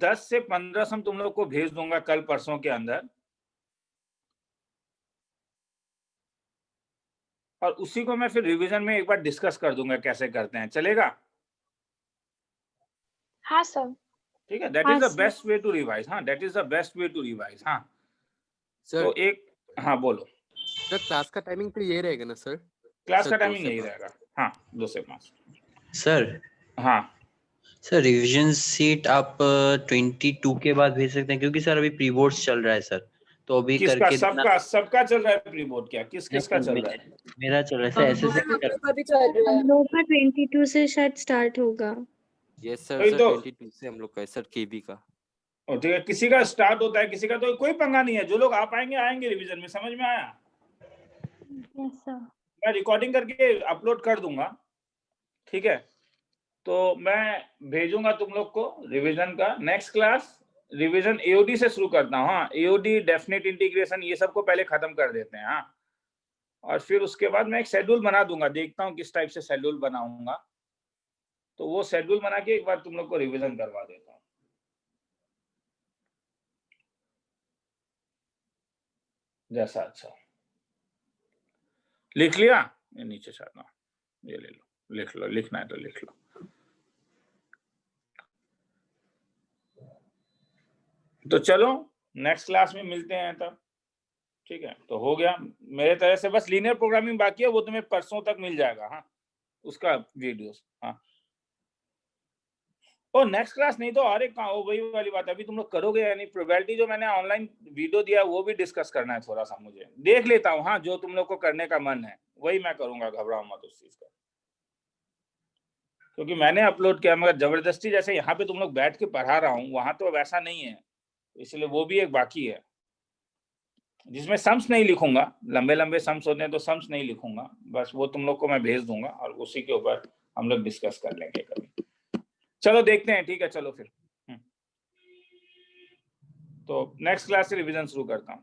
A: 10 से 15 सम तुम लोग को भेज दूंगा कल परसों के अंदर, और उसी को मैं फिर रिवीजन में एक बार डिस्कस कर दूंगा कैसे करते हैं। चलेगा?
E: हाँ सर।
A: ठीक है, दैट
F: हाँ
A: is the
F: sir.
A: Best way to revise. हाँ, that is the best way to revise. हाँ,
H: सर
A: तो एक, हाँ बोलो।
H: सर क्लास का टाइमिंग तो ये रहेगा ना सर?
A: क्लास
H: सर
A: का
H: 2
A: टाइमिंग
H: से
A: यही
H: 5।
A: रहेगा। हाँ, 2 से 5।
I: सर
A: हाँ
I: सर रिवीजन सीट आप 22 के बाद भेज सकते हैं, क्योंकि सर अभी प्री बोर्ड्स चल रहा है सर, तो अभी
A: किसका?
I: करके देना।
A: सबका चल रहा है प्री बोर्ड क्या? किसका चल रहा है?
I: मेरा चल रहा है सर, ऐसे
D: हम लोग का भी चल रहा
F: हम
D: है।
F: लोग का 22 से शायद स्टार्ट होगा।
H: यस सर,
A: वही
H: सर
A: तो।
H: 22 से हम लोग का है सर, केबी का।
A: ठीक है, किसी का स्टार्ट होता है, किसी का तो कोई पंगा नहीं है। जो लोग आ पाएंगे आएंगे रिवीजन में। समझ में आया?
C: Yes, sir.
A: मैं रिकॉर्डिंग करके अपलोड कर दूंगा, ठीक है? तो मैं भेजूंगा तुम लोग को रिवीजन का। नेक्स्ट क्लास रिवीजन एओडी से शुरू करता हूँ। हाँ, एओडी, डेफिनेट इंटीग्रेशन, ये सबको पहले खत्म कर देते हैं। हाँ, और फिर उसके बाद मैं एक शेड्यूल बना दूंगा, देखता हूँ किस टाइप से शेड्यूल बनाऊंगा, तो वो शेड्यूल बना के एक बार तुम लोग को रिवीजन करवा देता हूँ। जैसा अच्छा। लिख लिया? ये नीचे चाहता हूँ, ये ले लो, लिख लो, लिखना है तो लिख लो। तो चलो नेक्स्ट क्लास में मिलते हैं तब, ठीक है? तो हो गया मेरे तरह से, बस लीनियर प्रोग्रामिंग बाकी है, वो तुम्हें परसों तक मिल जाएगा। हाँ, उसका वीडियोस। हाँ, और नेक्स्ट क्लास नहीं तो और एक कहाँ, वही वाली बात, अभी तुम लोग करोगे यानी प्रोबेबिलिटी जो मैंने ऑनलाइन वीडियो दिया वो भी डिस्कस करना है थोड़ा सा, मुझे देख लेता हूँ। हाँ, जो तुम लोग को करने का मन है वही मैं करूंगा, घबराओ मत उस चीज का, क्योंकि मैंने अपलोड किया, मगर जबरदस्ती जैसे यहाँ पे तुम लोग बैठ के पढ़ा रहा हूँ, वहां तो वैसा नहीं है, इसलिए वो भी एक बाकी है जिसमें सम्स नहीं लिखूंगा। लंबे लंबे सम्स होते हैं तो सम्स नहीं लिखूंगा, बस वो तुम लोग को मैं भेज दूंगा और उसी के ऊपर हम लोग डिस्कस कर लेंगे कभी। चलो देखते हैं, ठीक है? चलो फिर तो नेक्स्ट क्लास से रिवीजन शुरू करता हूँ।